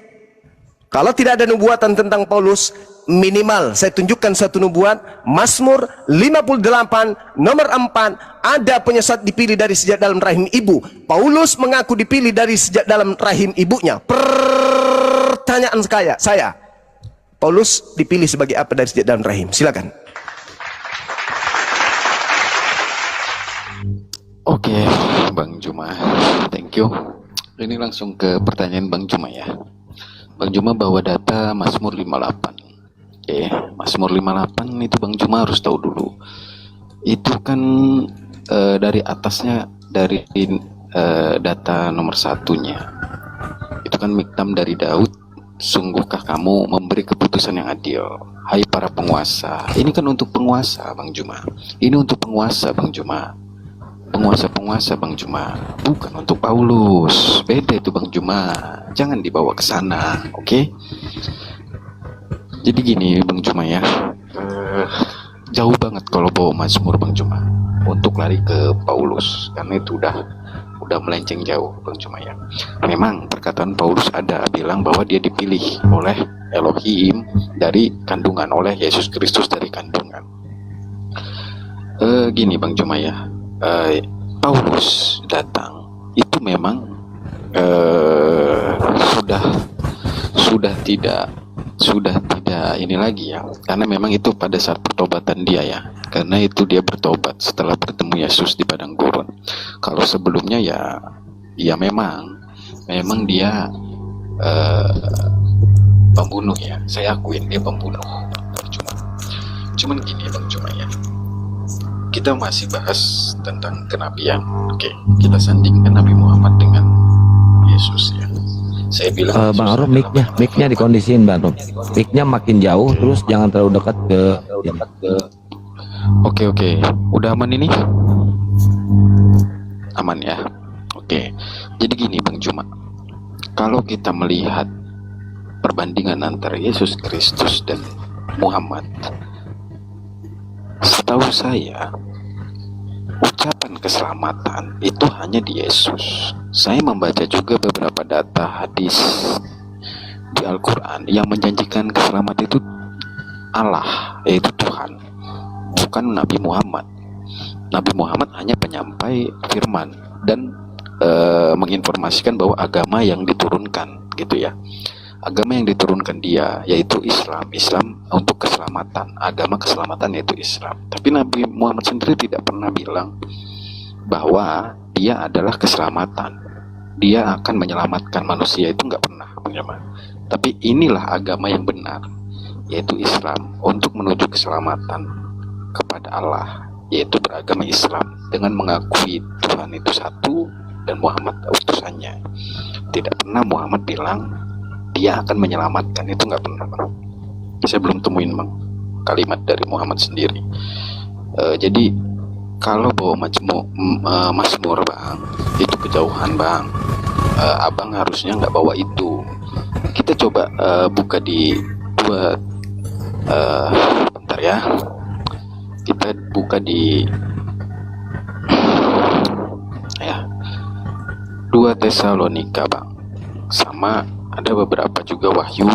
Kalau tidak ada nubuatan tentang Paulus, minimal saya tunjukkan satu nubuat. Mazmur 58 nomor 4, ada penyesat dipilih dari sejak dalam rahim ibu. Paulus mengaku dipilih dari sejak dalam rahim ibunya. Pertanyaan saya, Paulus dipilih sebagai apa dari sejak dalam rahim? Silakan. Oke, Bang Juma, thank you. Ini langsung ke pertanyaan Bang Juma ya. Bang Juma bawa data Mazmur 58. Oke, Mazmur 58 itu Bang Juma harus tahu dulu. Itu kan dari atasnya, dari data nomor satunya. Itu kan miktam dari Daud. Sungguhkah kamu memberi keputusan yang adil, hai para penguasa? Ini kan untuk penguasa, Bang Juma. Ini untuk penguasa, Bang Juma. Penguasa-penguasa, Bang Juma. Bukan untuk Paulus. Beda itu, Bang Juma. Jangan dibawa ke sana, oke? Jadi gini, Bang Juma ya. Jauh banget kalau bawa Mazmur, Bang Juma, untuk lari ke Paulus, karena itu udah melenceng jauh, Bang Juma ya. Memang perkataan Paulus ada bilang bahwa dia dipilih oleh Elohim dari kandungan, oleh Yesus Kristus dari kandungan. Gini Bang Juma ya, Paulus datang itu memang sudah tidak ini lagi ya, karena memang itu pada saat pertobatan dia ya, karena itu dia bertobat setelah bertemu Yesus di padang gurun. Kalau sebelumnya ya memang dia pembunuh ya, saya akuin dia pembunuh. Cuman gini Bang Juma ya, kita masih bahas tentang kenabian. Oke, kita sandingkan Nabi Muhammad dengan Yesus ya. Saya bilang Bang Arum, mic-nya dikondisiin Bang Arum. Mic-nya makin jauh, terus jangan terlalu dekat ke. Oke. Udah aman ini? Aman ya. Oke. Jadi gini Bang Juma, kalau kita melihat perbandingan antara Yesus Kristus dan Muhammad, setahu saya ucapan keselamatan itu hanya di Yesus. Saya membaca juga beberapa data hadis di Al-Quran yang menjanjikan keselamatan itu Allah, yaitu Tuhan, bukan Nabi Muhammad. Nabi Muhammad hanya penyampai firman dan menginformasikan bahwa agama yang diturunkan gitu ya. Agama yang diturunkan dia yaitu Islam untuk keselamatan, agama keselamatan yaitu Islam. Tapi Nabi Muhammad sendiri tidak pernah bilang bahwa dia adalah keselamatan, dia akan menyelamatkan manusia, itu nggak pernah. Tapi inilah agama yang benar, yaitu Islam, untuk menuju keselamatan kepada Allah, yaitu beragama Islam dengan mengakui Tuhan itu satu dan Muhammad utusannya. Tidak pernah Muhammad bilang dia akan menyelamatkan, itu nggak pernah Bang. Saya belum temuin Bang kalimat dari Muhammad sendiri. Jadi kalau bawa Mazmur Bang, itu kejauhan Bang. Abang harusnya nggak bawa itu. Kita coba buka di bentar ya. Kita buka di 2 Tesalonika Bang. Sama ada beberapa juga Wahyu,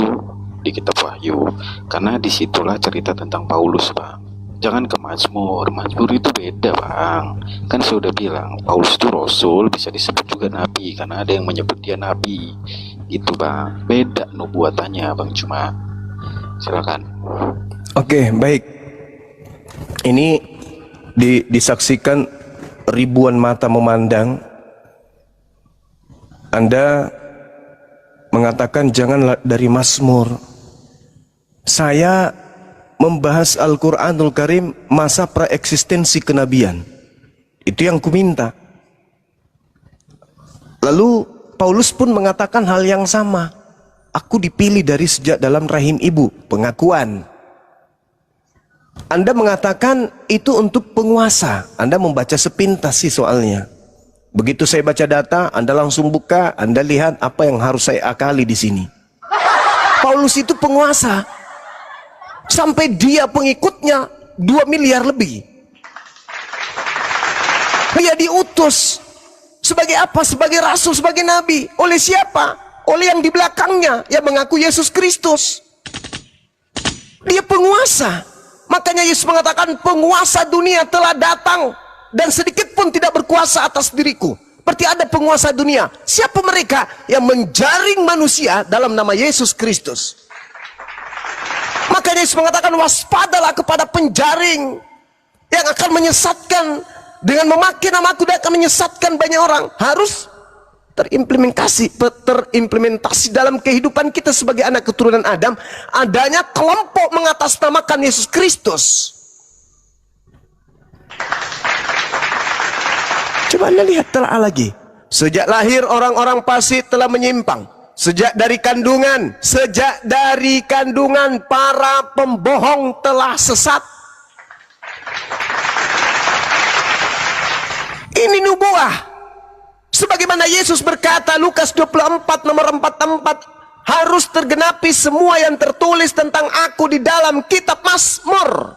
di kitab Wahyu, karena disitulah cerita tentang Paulus Bang. Jangan ke Mazmur itu beda Bang. Kan saya udah bilang Paulus itu Rasul, bisa disebut juga Nabi, karena ada yang menyebut dia Nabi. Itu Bang, beda nubuatannya Bang Cuma. Silakan. Oke, baik. Ini disaksikan ribuan mata memandang, Anda mengatakan janganlah dari Mazmur. Saya membahas Al-Quranul Karim masa praeksistensi kenabian. Itu yang kuminta. Lalu Paulus pun mengatakan hal yang sama. Aku dipilih dari sejak dalam rahim ibu. Pengakuan. Anda mengatakan itu untuk penguasa. Anda membaca sepintas sih soalnya. Begitu saya baca data, Anda langsung buka, Anda lihat apa yang harus saya akali di sini. Paulus itu penguasa. Sampai dia pengikutnya 2 miliar lebih. Dia diutus sebagai apa? Sebagai rasul, sebagai nabi. Oleh siapa? Oleh yang di belakangnya yang mengaku Yesus Kristus. Dia penguasa. Makanya Yesus mengatakan penguasa dunia telah datang dan sedikit pun tidak berkuasa atas diriku. Berarti ada penguasa dunia. Siapa mereka? Yang menjaring manusia dalam nama Yesus Kristus. Makanya Yesus mengatakan waspadalah kepada penjaring yang akan menyesatkan. Dengan memakai namaku dia akan menyesatkan banyak orang. Harus terimplementasi dalam kehidupan kita sebagai anak keturunan Adam. Adanya kelompok mengatasnamakan Yesus Kristus. Coba Anda lihat telah lagi. Sejak lahir orang-orang fasik telah menyimpang. Sejak dari kandungan para pembohong telah sesat. Ini nubuah. Sebagaimana Yesus berkata Lukas 24 nomor 44, harus tergenapi semua yang tertulis tentang aku di dalam kitab Mazmur.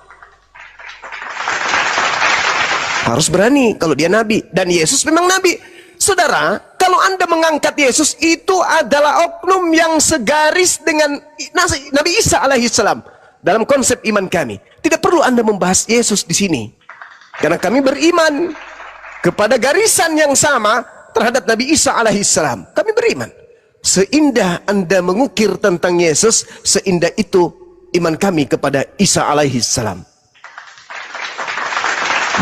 Harus berani kalau dia nabi, dan Yesus memang nabi. Saudara, kalau Anda mengangkat Yesus, itu adalah oknum yang segaris dengan Nabi Isa alaihissalam dalam konsep iman kami. Tidak perlu Anda membahas Yesus di sini, karena kami beriman kepada garisan yang sama terhadap Nabi Isa alaihissalam. Kami beriman. Seindah Anda mengukir tentang Yesus, seindah itu iman kami kepada Isa alaihissalam.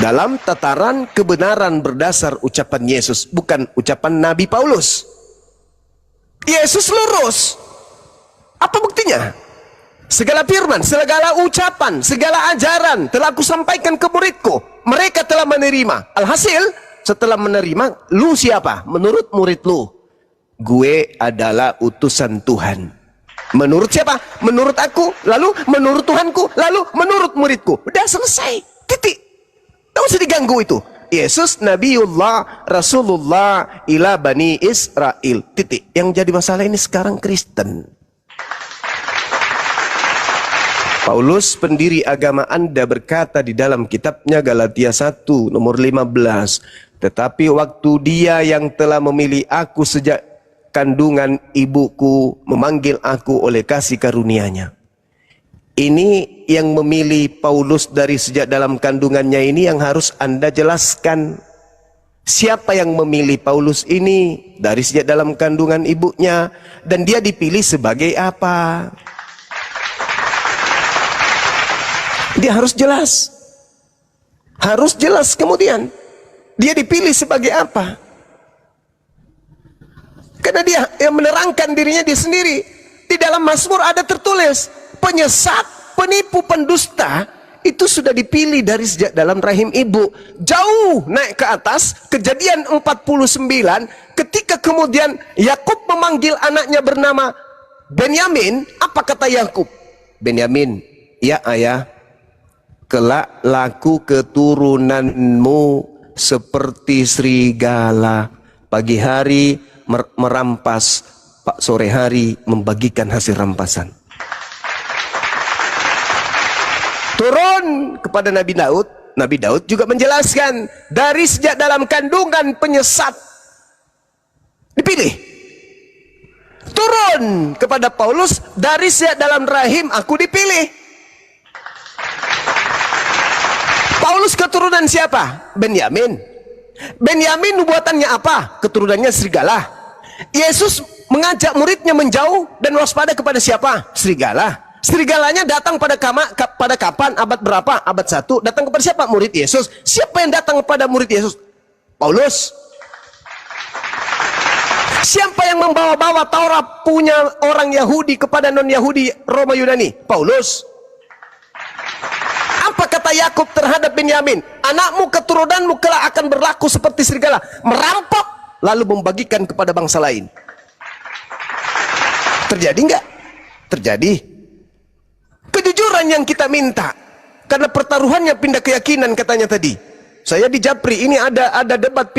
Dalam tataran kebenaran berdasar ucapan Yesus, bukan ucapan Nabi Paulus. Yesus lurus. Apa buktinya? Segala firman, segala ucapan, segala ajaran telah aku sampaikan ke muridku. Mereka telah menerima. Alhasil, setelah menerima, lu siapa? Menurut murid lu, gue adalah utusan Tuhan. Menurut siapa? Menurut aku, lalu menurut Tuhanku, lalu menurut muridku. Udah selesai. Titik. Tidak usah diganggu itu. Yesus Nabiullah Rasulullah ila Bani Israel. Titik. Yang jadi masalah ini sekarang Kristen. Paulus pendiri agama Anda berkata di dalam kitabnya Galatia 1 nomor 15, tetapi waktu dia yang telah memilih aku sejak kandungan ibuku memanggil aku oleh kasih karunia-Nya. Ini yang memilih Paulus dari sejak dalam kandungannya ini yang harus Anda jelaskan. Siapa yang memilih Paulus ini dari sejak dalam kandungan ibunya, dan dia dipilih sebagai apa? Dia harus jelas. Harus jelas kemudian. Dia dipilih sebagai apa? Karena dia yang menerangkan dirinya dia sendiri. Di dalam Mazmur ada tertulis, penyesat, penipu, pendusta itu sudah dipilih dari sejak dalam rahim ibu. Jauh naik ke atas, Kejadian 49, ketika kemudian Yakub memanggil anaknya bernama Benyamin, apa kata Yakub? Benyamin, ya ayah, kelak laku keturunanmu seperti serigala, pagi hari merampas, sore hari membagikan hasil rampasan. Turun kepada Nabi Daud. Nabi Daud juga menjelaskan, dari sejak dalam kandungan penyesat dipilih. Turun kepada Paulus, dari sejak dalam rahim aku dipilih. Paulus keturunan siapa? Benyamin. Benyamin nubuatannya apa? Keturunannya serigala. Yesus mengajak muridnya menjauh dan waspada kepada siapa? Serigala. Serigalanya datang pada kapan? Abad berapa? Abad 1. Datang kepada siapa? Murid Yesus. Siapa yang datang kepada murid Yesus? Paulus. Siapa yang membawa-bawa Taurat punya orang Yahudi kepada non-Yahudi Roma Yunani? Paulus. Apa kata Yakub terhadap Benyamin? Anakmu, keturunanmu kelak akan berlaku seperti serigala, merampok lalu membagikan kepada bangsa lain. Terjadi enggak? Terjadi. Kejujuran yang kita minta, karena pertaruhannya pindah keyakinan katanya tadi. Saya di Japri ini ada debat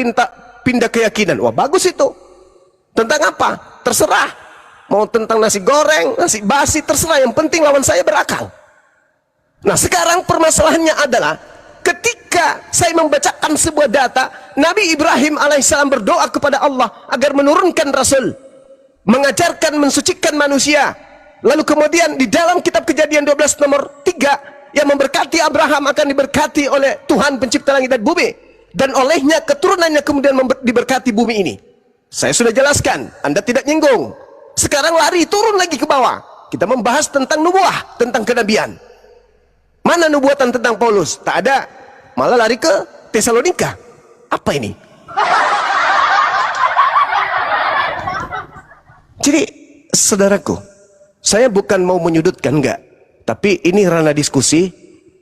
pindah keyakinan. Wah, bagus itu. Tentang apa? Terserah. Mau tentang nasi goreng, nasi basi, terserah. Yang penting lawan saya berakal. Nah, sekarang permasalahannya adalah ketika saya membacakan sebuah data, Nabi Ibrahim alaihissalam berdoa kepada Allah agar menurunkan Rasul, mengajarkan, mensucikan manusia. Lalu kemudian di dalam kitab Kejadian 12 nomor 3, yang memberkati Abraham akan diberkati oleh Tuhan pencipta langit dan bumi, dan olehnya keturunannya kemudian diberkati bumi ini. Saya sudah jelaskan, Anda tidak nyinggung. Sekarang lari turun lagi ke bawah. Kita membahas tentang nubuah, tentang kenabian. Mana nubuatan tentang Paulus? Tak ada. Malah lari ke Tesalonika. Apa ini? Jadi, saudaraku, saya bukan mau menyudutkan, enggak. Tapi ini ranah diskusi.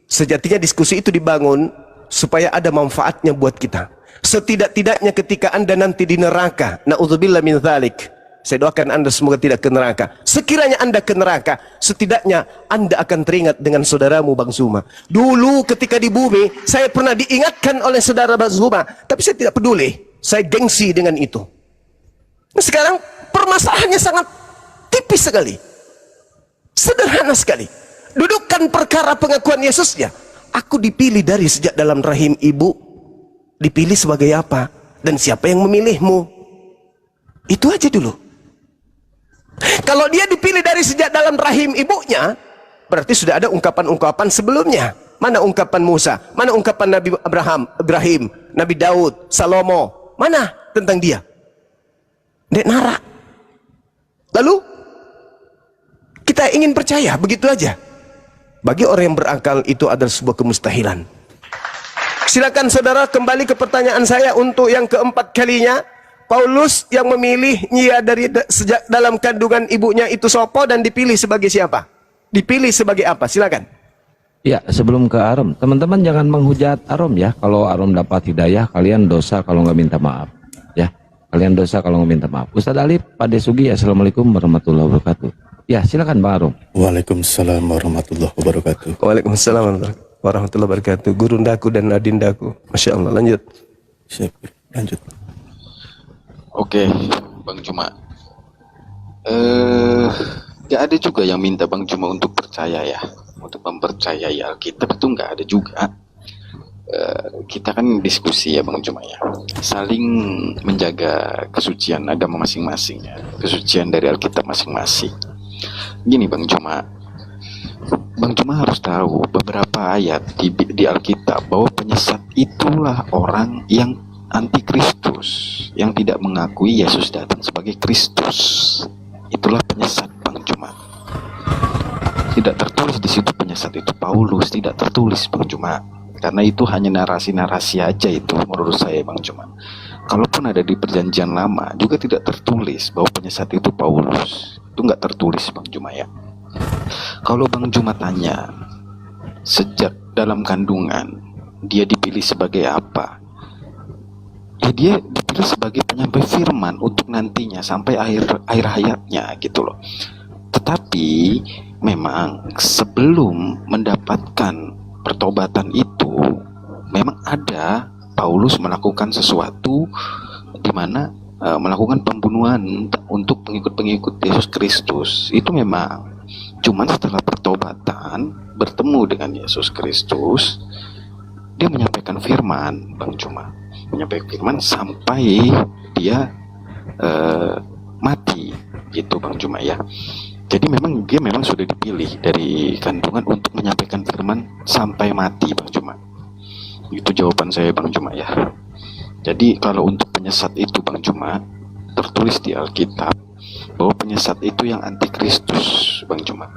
Sejatinya diskusi itu dibangun supaya ada manfaatnya buat kita. Setidak-tidaknya ketika Anda nanti di neraka, na'udzubillah min dzalik, saya doakan Anda semoga tidak ke neraka. Sekiranya Anda ke neraka, setidaknya Anda akan teringat dengan saudaramu Bang Zuma. Dulu ketika di bumi, saya pernah diingatkan oleh saudara Bang Zuma, tapi saya tidak peduli. Saya gengsi dengan itu. Nah, sekarang permasalahannya sangat tipis sekali. Sederhana sekali. Dudukkan perkara pengakuan Yesusnya. Aku dipilih dari sejak dalam rahim ibu. Dipilih sebagai apa? Dan siapa yang memilihmu? Itu aja dulu. Kalau dia dipilih dari sejak dalam rahim ibunya, berarti sudah ada ungkapan-ungkapan sebelumnya. Mana ungkapan Musa? Mana ungkapan Nabi Ibrahim, Nabi Daud, Salomo? Mana tentang dia? Dek Nara. Lalu kita ingin percaya begitu aja. Bagi orang yang berakal itu adalah sebuah kemustahilan. Silakan saudara kembali ke pertanyaan saya untuk yang keempat kalinya. Paulus yang memilihnya dari sejak dalam kandungan ibunya itu sopo dan dipilih sebagai siapa? Dipilih sebagai apa? Silakan. Ya, sebelum ke Arom, teman-teman jangan menghujat Arom ya. Kalau Arom dapat hidayah, kalian dosa kalau nggak minta maaf. Ya, kalian dosa kalau nggak minta maaf. Ustadz Alif, Pak Desugi, Assalamualaikum warahmatullahi wabarakatuh. Ya, silakan Pak Arom. Waalaikumsalam warahmatullahi wabarakatuh. Waalaikumsalam warahmatullahi wabarakatuh. Gurundaku dan adindaku. Masya Allah, lanjut. Siap, lanjut. Oke, Bang Juma. Gak ada juga yang minta Bang Juma untuk percaya ya, untuk mempercayai Alkitab itu nggak ada juga. Kita kan diskusi ya Bang Juma ya, saling menjaga kesucian agama masing-masing ya, kesucian dari Alkitab masing-masing. Gini Bang Juma harus tahu beberapa ayat di Alkitab bahwa penyesat itulah orang yang antikristus, yang tidak mengakui Yesus datang sebagai Kristus. Itulah penyesat Bang Juma. Tidak tertulis di situ penyesat itu Paulus, tidak tertulis Bang Juma. Karena itu hanya narasi-narasi aja itu menurut saya Bang Juma. Kalaupun ada di Perjanjian Lama juga tidak tertulis bahwa penyesat itu Paulus. Itu nggak tertulis Bang Juma ya. Kalau Bang Juma tanya sejak dalam kandungan dia dipilih sebagai apa? Ya dia dipilih sebagai penyampai firman untuk nantinya sampai akhir hayatnya gitu loh. Tetapi memang sebelum mendapatkan pertobatan itu memang ada Paulus melakukan sesuatu di mana melakukan pembunuhan untuk pengikut-pengikut Yesus Kristus. Itu memang cuman setelah pertobatan bertemu dengan Yesus Kristus, dia menyampaikan firman Bang Juma. Menyampaikan firman sampai dia mati gitu Bang Juma ya. Jadi memang dia memang sudah dipilih dari kandungan untuk menyampaikan firman sampai mati Bang Juma. Itu jawaban saya Bang Juma ya. Jadi kalau untuk penyesat itu Bang Juma tertulis di Alkitab bahwa penyesat itu yang antikristus Bang Juma.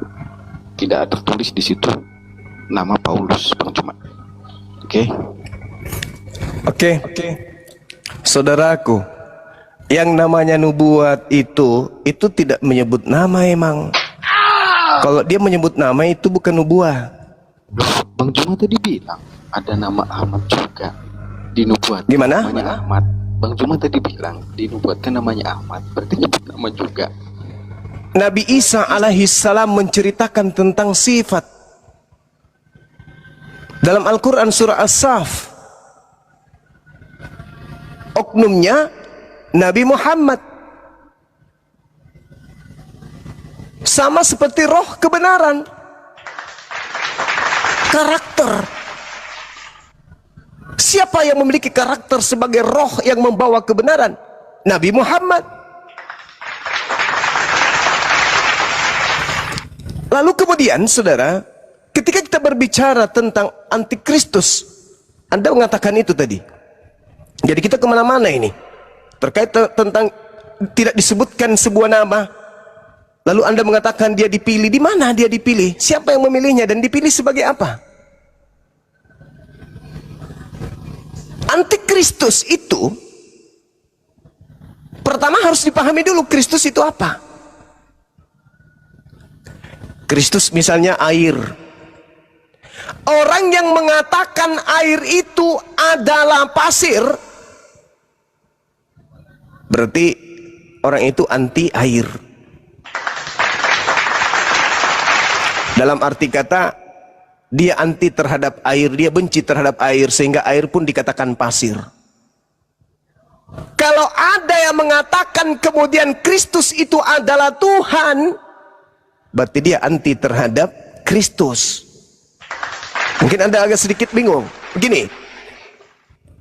tidak tertulis di situ nama Paulus, Bang Juma. Oke. Oke. Saudaraku, yang namanya nubuat itu tidak menyebut nama emang. Kalau dia menyebut nama itu bukan nubuat. Bang Juma tadi bilang ada nama Ahmad juga dinubuatkan. Gimana? Namanya Ahmad. Bang Juma tadi bilang dinubuatkan namanya Ahmad, berarti nyebut nama juga. Nabi Isa alaihissalam menceritakan tentang sifat dalam Al-Quran surah As-Saff. Oknumnya Nabi Muhammad, sama seperti roh kebenaran, karakter. Siapa yang memiliki karakter sebagai roh yang membawa kebenaran? Nabi Muhammad. Lalu kemudian saudara, ketika kita berbicara tentang antikristus, Anda mengatakan itu tadi. Jadi kita kemana-mana ini terkait tentang tidak disebutkan sebuah nama, lalu Anda mengatakan dia dipilih. Di mana dia dipilih? Siapa yang memilihnya dan dipilih sebagai apa? Antikristus itu pertama harus dipahami dulu, Kristus itu apa. Kristus misalnya air. Orang yang mengatakan air itu adalah pasir, berarti orang itu anti air. Dalam arti kata, dia anti terhadap air, dia benci terhadap air, sehingga air pun dikatakan pasir. Kalau ada yang mengatakan kemudian Kristus itu adalah Tuhan, berarti dia anti terhadap Kristus. Mungkin Anda agak sedikit bingung. Begini,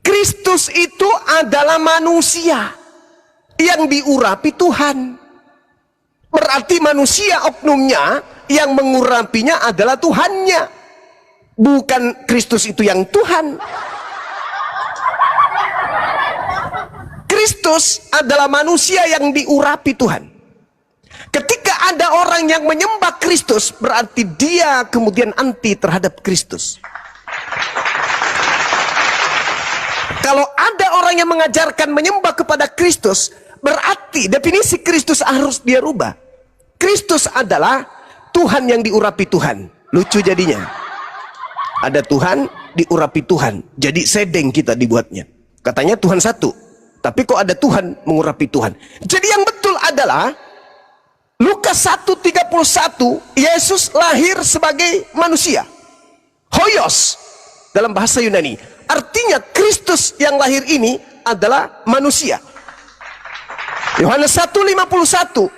Kristus itu adalah manusia yang diurapi Tuhan. Berarti manusia oknumnya yang mengurapinya adalah Tuhannya, bukan Kristus itu yang Tuhan. Kristus adalah manusia yang diurapi Tuhan. Ketika ada orang yang menyembah Kristus, berarti dia kemudian anti terhadap Kristus. Kalau ada orang yang mengajarkan menyembah kepada Kristus, berarti definisi Kristus harus dia rubah. Kristus adalah Tuhan yang diurapi Tuhan. Lucu jadinya. Ada Tuhan, diurapi Tuhan. Jadi sedeng kita dibuatnya. Katanya Tuhan satu, tapi kok ada Tuhan mengurapi Tuhan. Jadi yang betul adalah Lukas 1:31, Yesus lahir sebagai manusia. Hoyos dalam bahasa Yunani. Artinya Kristus yang lahir ini adalah manusia. Yohanes 1:51,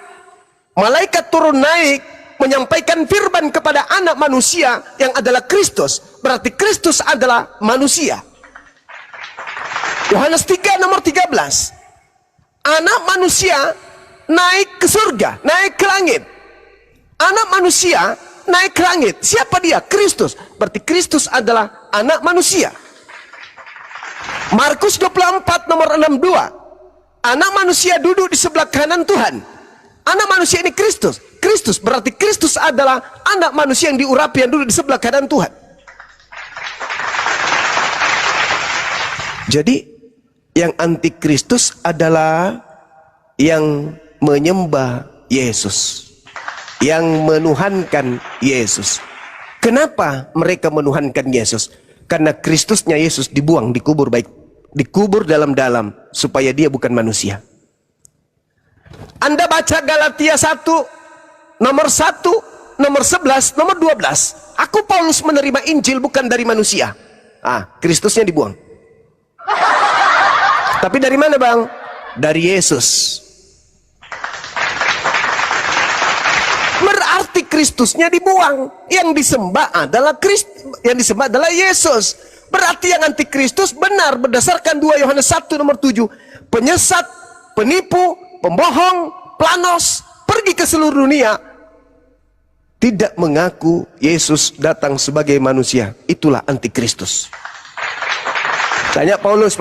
malaikat turun naik menyampaikan firman kepada anak manusia yang adalah Kristus. Berarti Kristus adalah manusia. Yohanes 3:13, anak manusia naik ke surga, naik ke langit. Anak manusia naik ke langit. Siapa dia? Kristus. Berarti Kristus adalah anak manusia. Markus 24:62, anak manusia duduk di sebelah kanan Tuhan. Anak manusia ini Kristus. Kristus berarti Kristus adalah anak manusia yang diurapi, yang duduk di sebelah kanan Tuhan. Jadi yang antikristus adalah yang menyembah Yesus, yang menuhankan Yesus. Kenapa mereka menuhankan Yesus? Karena Kristusnya Yesus dibuang, dikubur dikubur dalam-dalam supaya dia bukan manusia. Anda baca Galatia 1, nomor 1, nomor 11, nomor 12. Aku Paulus menerima Injil bukan dari manusia. Kristusnya dibuang. Tapi dari mana bang? Dari Yesus. Berarti Kristusnya dibuang. Yang disembah adalah yang disembah adalah Yesus. Berarti yang antikristus benar berdasarkan 2 Yohanes 1 nomor 7. Penyesat, penipu, pembohong, planos, pergi ke seluruh dunia, tidak mengaku Yesus datang sebagai manusia. Itulah antikristus. Tanya Paulus,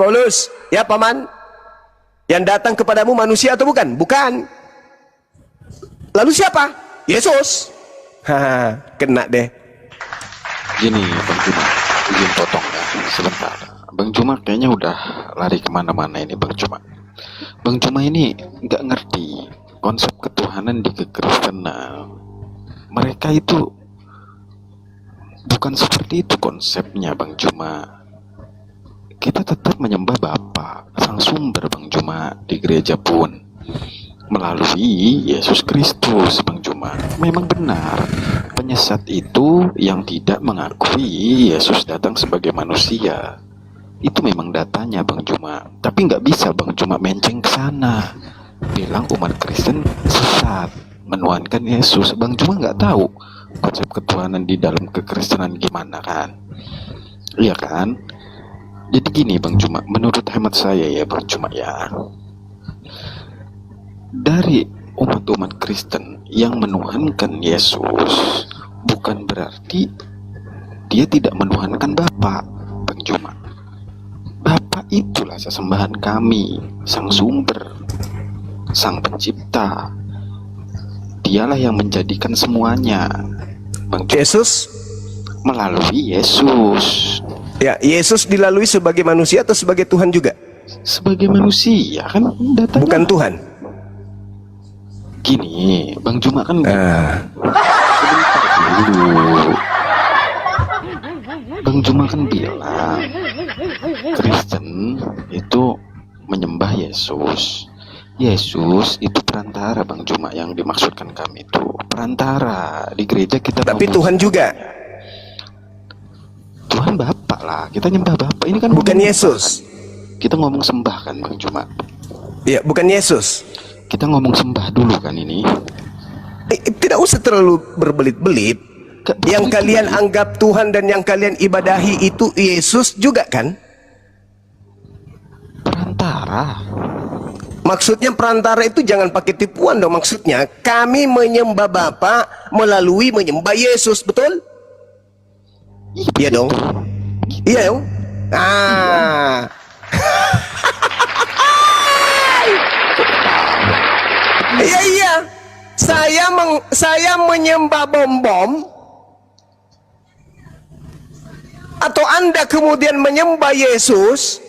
ya paman, yang datang kepadamu manusia atau bukan? Bukan. Lalu siapa? Yesus. Haha, kena deh. Gini Bang Juma, izin potong ya sebentar. Bang Juma kayaknya udah lari kemana-mana ini Bang Juma. Bang Juma ini nggak ngerti konsep ketuhanan di kekristenan. Mereka itu bukan seperti itu konsepnya Bang Juma. Kita tetap menyembah Bapa, Sang Sumber Bang Juma di gereja pun melalui Yesus Kristus Bang Juma. Memang benar penyesat itu yang tidak mengakui Yesus datang sebagai manusia. Itu memang datanya Bang Juma. Tapi nggak bisa Bang Juma menceng ke sana. Bilang umat Kristen sesat, menuhankan Yesus. Bang Juma nggak tahu konsep ketuhanan di dalam kekristenan gimana kan? Iya kan? Jadi gini Bang Juma, menurut hemat saya ya Bang Juma ya, dari umat-umat Kristen yang menuhankan Yesus bukan berarti dia tidak menuhankan Bapa Bang Juma. Bapa itulah sesembahan kami, Sang Sumber, Sang Pencipta. Dialah yang menjadikan semuanya Bang Juma. Yesus? Melalui Yesus. Ya, Yesus dilalui sebagai manusia atau sebagai Tuhan juga? Sebagai manusia kan datanya. Bukan Tuhan. Gini, Bang Juma kan sebentar dulu. Bang Juma kan bilang Kristen itu menyembah Yesus. Yesus itu perantara Bang Juma, yang dimaksudkan kami itu perantara di gereja kita. Tapi Tuhan juga. Tuhan Bapa lah, kita nyembah Bapa. Ini kan Bukan Yesus. Kita ngomong sembah kan Bang Juma. Ya, bukan Yesus. Kita ngomong sembah dulu kan ini. Tidak usah terlalu berbelit-belit. Yang kalian anggap Tuhan dan yang kalian ibadahi itu Yesus juga kan? Perantara. Maksudnya perantara itu jangan pakai tipuan dong. Maksudnya kami menyembah Bapa melalui menyembah Yesus, betul? Iya dong. Iya dong. Ah. Iya iya. Saya menyembah bom-bom. Atau Anda kemudian menyembah Yesus.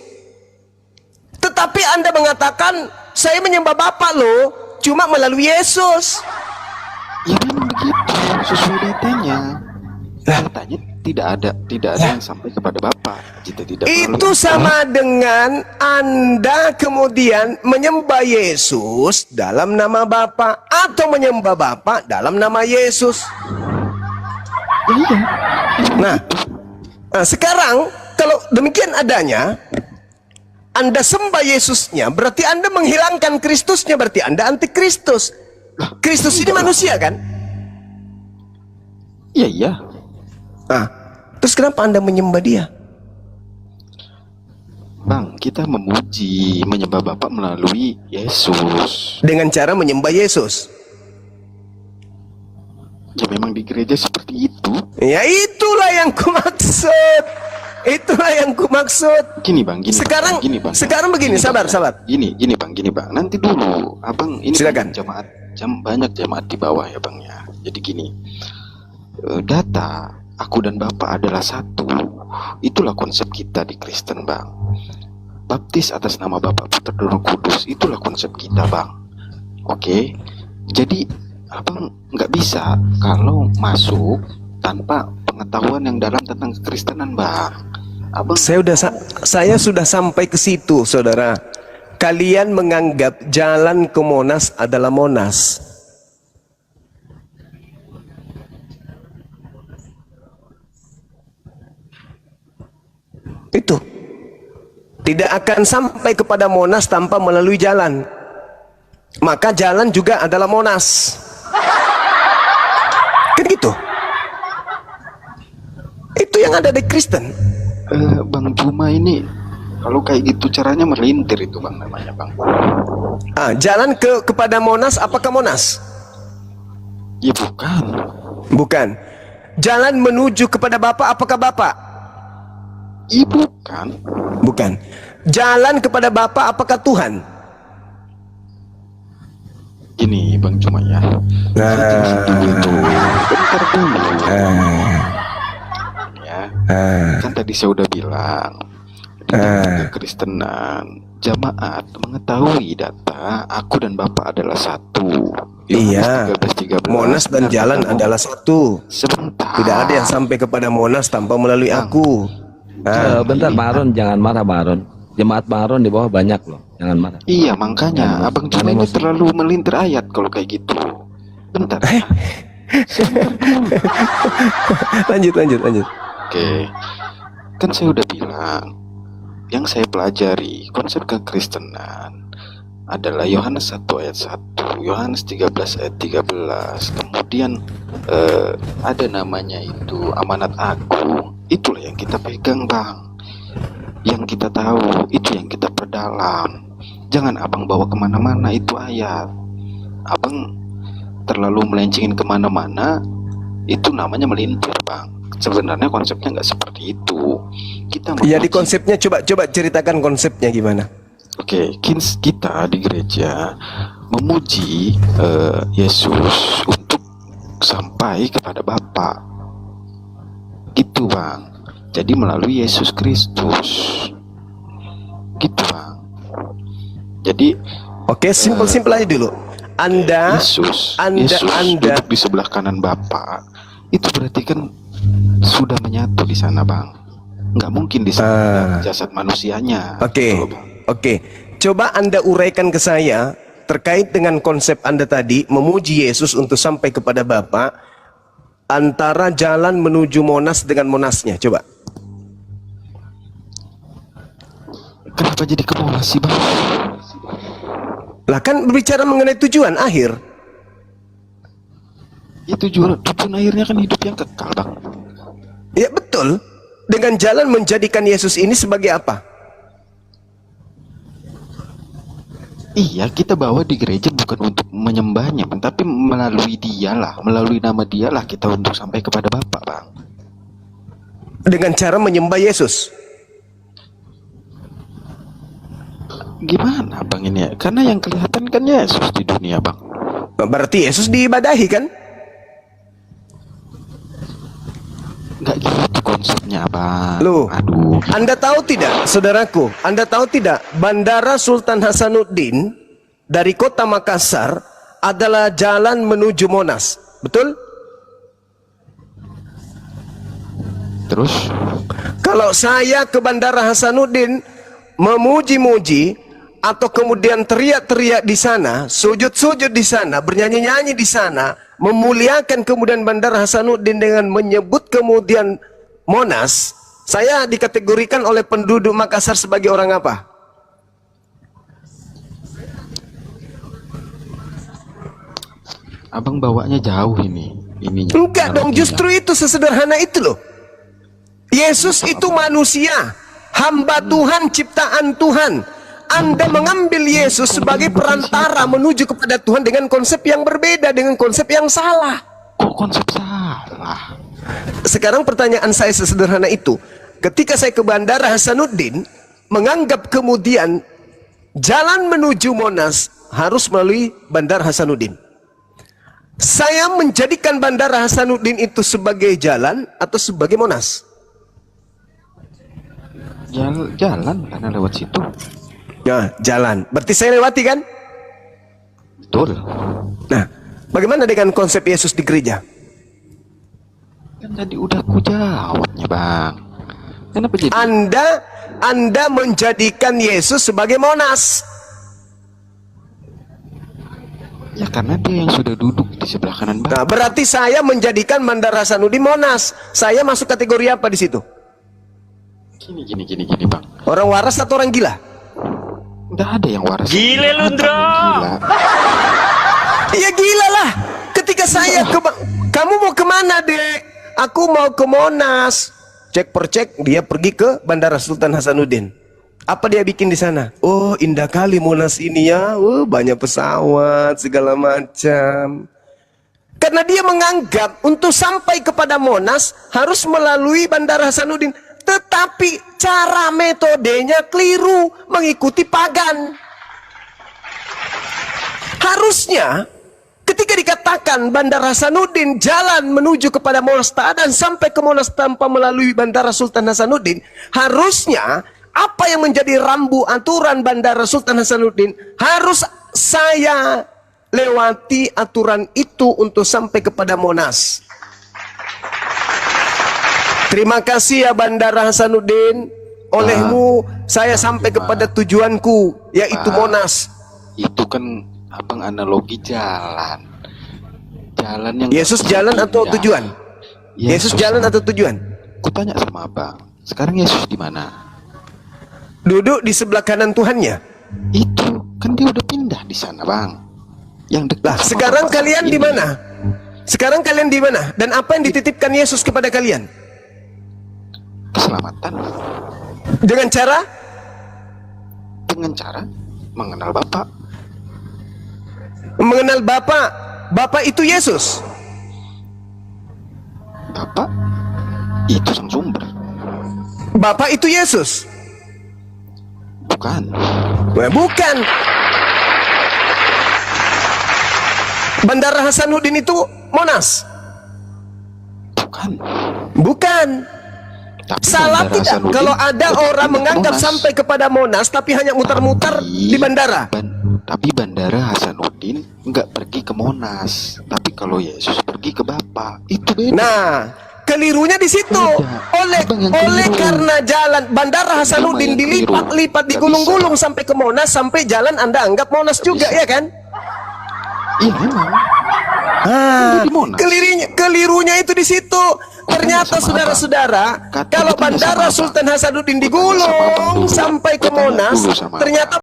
Tetapi Anda mengatakan saya menyembah Bapa loh, cuma melalui Yesus. Ya memang begitu, sesuai datanya. Datanya tidak ada yang sampai kepada Bapa. Jika tidak Itu sama dengan Anda kemudian menyembah Yesus dalam nama Bapa atau menyembah Bapa dalam nama Yesus. Iya. Nah, sekarang kalau demikian adanya, Anda sembah Yesusnya, berarti Anda menghilangkan Kristusnya, berarti Anda antikristus. Kristus ini manusia kan? Iya iya. Nah, terus kenapa Anda menyembah dia? Bang, kita memuji, menyembah Bapa melalui Yesus. Dengan cara menyembah Yesus. Ya memang di gereja seperti itu. Ya itulah yang kumaksud. Itulah yang kumaksud. Gini Bang, gini. Sekarang, Bang, gini, Bang. sekarang begini, Gini, sabar, Bang. sabar. Gini Bang. Nanti dulu, Abang ini Silakan. banyak jemaat di bawah ya Bang ya. Jadi gini, data aku dan Bapak adalah satu. Itulah konsep kita di Kristen Bang. Baptis atas nama Bapa, Putra dan Roh Kudus, itulah konsep kita Bang. Oke. Jadi Abang nggak bisa kalau masuk tanpa pengetahuan yang dalam tentang kekristenan Bang. Abang Saya sudah sampai ke situ, saudara. Kalian menganggap jalan ke Monas adalah Monas. Itu tidak akan sampai kepada Monas tanpa melalui jalan. Maka jalan juga adalah Monas. Kan gitu. Itu yang ada di Kristen. Bang Juma ini kalau kayak gitu caranya melintir itu Bang, namanya Bang. Jalan kepada Monas, apakah Monas? Ya bukan. Bukan. Jalan menuju kepada Bapa, apakah Bapa? Iya bukan. Bukan. Jalan kepada Bapa, apakah Tuhan? Gini Bang Juma ya. Nah. Saya jelasin dulu itu. Ntar dulu. Ya, kan tadi saya udah bilang di dalam Kekristenan jamaat mengetahui data aku dan Bapak adalah satu. Iya. Yohanes 13:13. Monas dan Benar jalan katamu. adalah satu. Sebentar. Tidak ada yang sampai kepada Monas tanpa melalui aku. Bentar Bang Aron, jangan marah Bang Aron. Jemaat Bang Aron di bawah banyak loh, jangan marah. Iya, makanya Abang Cuma ini emosi. terlalu melintir ayat kalau kayak gitu. Bentar. Lanjut. Oke. Kan saya udah bilang, yang saya pelajari konsep kekristenan adalah Yohanes 1 ayat 1, Yohanes 13 ayat 13. Kemudian ada namanya itu amanat agung. Itulah yang kita pegang, Bang. Yang kita tahu, itu yang kita perdalam. Jangan Abang bawa kemana-mana itu ayat. Abang terlalu melencengin kemana-mana, itu namanya melintir, Bang. Sebenarnya konsepnya nggak seperti itu. Kita Ya di menguji- konsepnya coba ceritakan konsepnya gimana. Oke, kita di gereja memuji Yesus untuk sampai kepada Bapa. Gitu, Bang. Jadi melalui Yesus Kristus. Gitu, Bang. Jadi Oke, simpel aja dulu. Anda Yesus Anda duduk di sebelah kanan Bapa. Itu berarti kan sudah menyatu di sana, Bang. Nggak mungkin di sana ada jasad manusianya. Oke. Gitu loh, Bang. Oke. Coba Anda uraikan ke saya terkait dengan konsep Anda tadi memuji Yesus untuk sampai kepada Bapa antara jalan menuju Monas dengan Monasnya. Coba. Kenapa jadi ke Monas sih, Bang? Lah kan berbicara mengenai tujuan akhir. Ya tujuan akhirnya kan hidup yang kekal, Bang. Ya betul. Dengan jalan menjadikan Yesus ini sebagai apa? Iya, kita bawa di gereja bukan untuk menyembahnya, Bang, tapi melalui dialah, melalui nama dialah kita untuk sampai kepada Bapa, Bang. Dengan cara menyembah Yesus. Gimana, Bang, ini ya? Karena yang kelihatan kan Yesus di dunia, Bang. Berarti Yesus diibadahi kan? Nggak gitu konsepnya, Bang. Loh, Aduh. Anda tahu tidak, saudaraku? Anda tahu tidak, Bandara Sultan Hasanuddin dari kota Makassar adalah jalan menuju Monas. Betul? Terus? Kalau saya ke Bandara Hasanuddin memuji-muji atau kemudian teriak-teriak di sana, sujud-sujud di sana, bernyanyi-nyanyi di sana, memuliakan kemudian Bandara Hasanuddin dengan menyebut kemudian Monas, saya dikategorikan oleh penduduk Makassar sebagai orang apa? Abang bawanya jauh ininya. Enggak dong, justru itu sesederhana itu loh. Yesus itu manusia, hamba Tuhan, ciptaan Tuhan. Anda mengambil Yesus sebagai perantara menuju kepada Tuhan dengan konsep yang berbeda, dengan konsep yang salah. Kok konsep salah? Sekarang pertanyaan saya sesederhana itu. Ketika saya ke Bandara Hasanuddin, menganggap kemudian jalan menuju Monas harus melalui Bandara Hasanuddin. Saya menjadikan Bandara Hasanuddin itu sebagai jalan atau sebagai Monas? Jalan karena lewat situ. Ya, jalan. Berarti saya lewati kan? Betul. Nah, bagaimana dengan konsep Yesus di gereja? Kan tadi udah aku jawabnya, Bang. Kenapa jadi? Anda menjadikan Yesus sebagai Monas. Ya karena dia yang sudah duduk di sebelah kanan, Bang. Nah, berarti saya menjadikan Bandara Hasanuddin Monas. Saya masuk kategori apa di situ? Gini, Bang. Orang waras atau orang gila? Nggak ada yang waras. Gile lu, Ndro. Iya gila lah. Ketika saya kamu mau kemana, Dek? Aku mau ke Monas. Cek per cek, dia pergi ke Bandara Sultan Hasanuddin. Apa dia bikin di sana? Oh, indah kali Monas ini ya. Oh, banyak pesawat segala macam. Karena dia menganggap untuk sampai kepada Monas harus melalui Bandara Hasanuddin. Tetapi cara metodenya keliru, mengikuti pagan. Harusnya ketika ketika dikatakan Bandara Hasanuddin jalan menuju kepada Monas dan sampai ke Monas tanpa melalui Bandara Sultan Hasanuddin, harusnya apa yang menjadi rambu aturan Bandara Sultan Hasanuddin, harus saya lewati aturan itu untuk sampai kepada Monas. Terima kasih ya Bandara Hasanuddin, olehmu saya sampai kepada tujuanku, yaitu Monas. Itu kan abang analogi jalan. Jalan yang Yesus jalan atau tujuan? Yesus jalan atau tujuan? Kutanya sama abang, sekarang Yesus di mana? Duduk di sebelah kanan Tuhannya. Itu kan dia udah pindah di sana, bang. Yang dekat. Lah, sama sekarang Bapak kalian saat di ini. mana? Sekarang kalian di mana? Dan apa yang dititipkan Yesus kepada kalian? Keselamatan Dengan cara mengenal Bapak. mengenal Bapa. Bapa itu Yesus. Bapak itu sang sumber, Bapa itu Yesus. bukan? Bukan. Bandara Hasanuddin itu Monas. Bukan. Bukan. Tapi Salah Bandara tidak Hasanuddin kalau ada udah orang pindah ke menganggap Monas. sampai kepada Monas tapi hanya muter-muter di bandara. Tapi Bandara Hasanuddin nggak pergi ke Monas. Tapi kalau Yesus pergi ke Bapa, itu beda. Nah, kelirunya di situ. Beda. Abang yang Oleh keliru. karena jalan Bandara Hasanuddin Cuma yang keliru. dilipat-lipat, Nggak digulung-gulung sampai ke Monas, sampai jalan Anda anggap Monas juga, bisa. ya kan? Iya memang. Ah, Di Monas. kelirunya itu di situ. Ternyata sama saudara-saudara, Kata kalau ditanya sama Bandara abang. Sultan Hasanuddin Gua tanya sama abang digulung dulu. sampai ke Gua tanya Monas, dulu sama abang. ternyata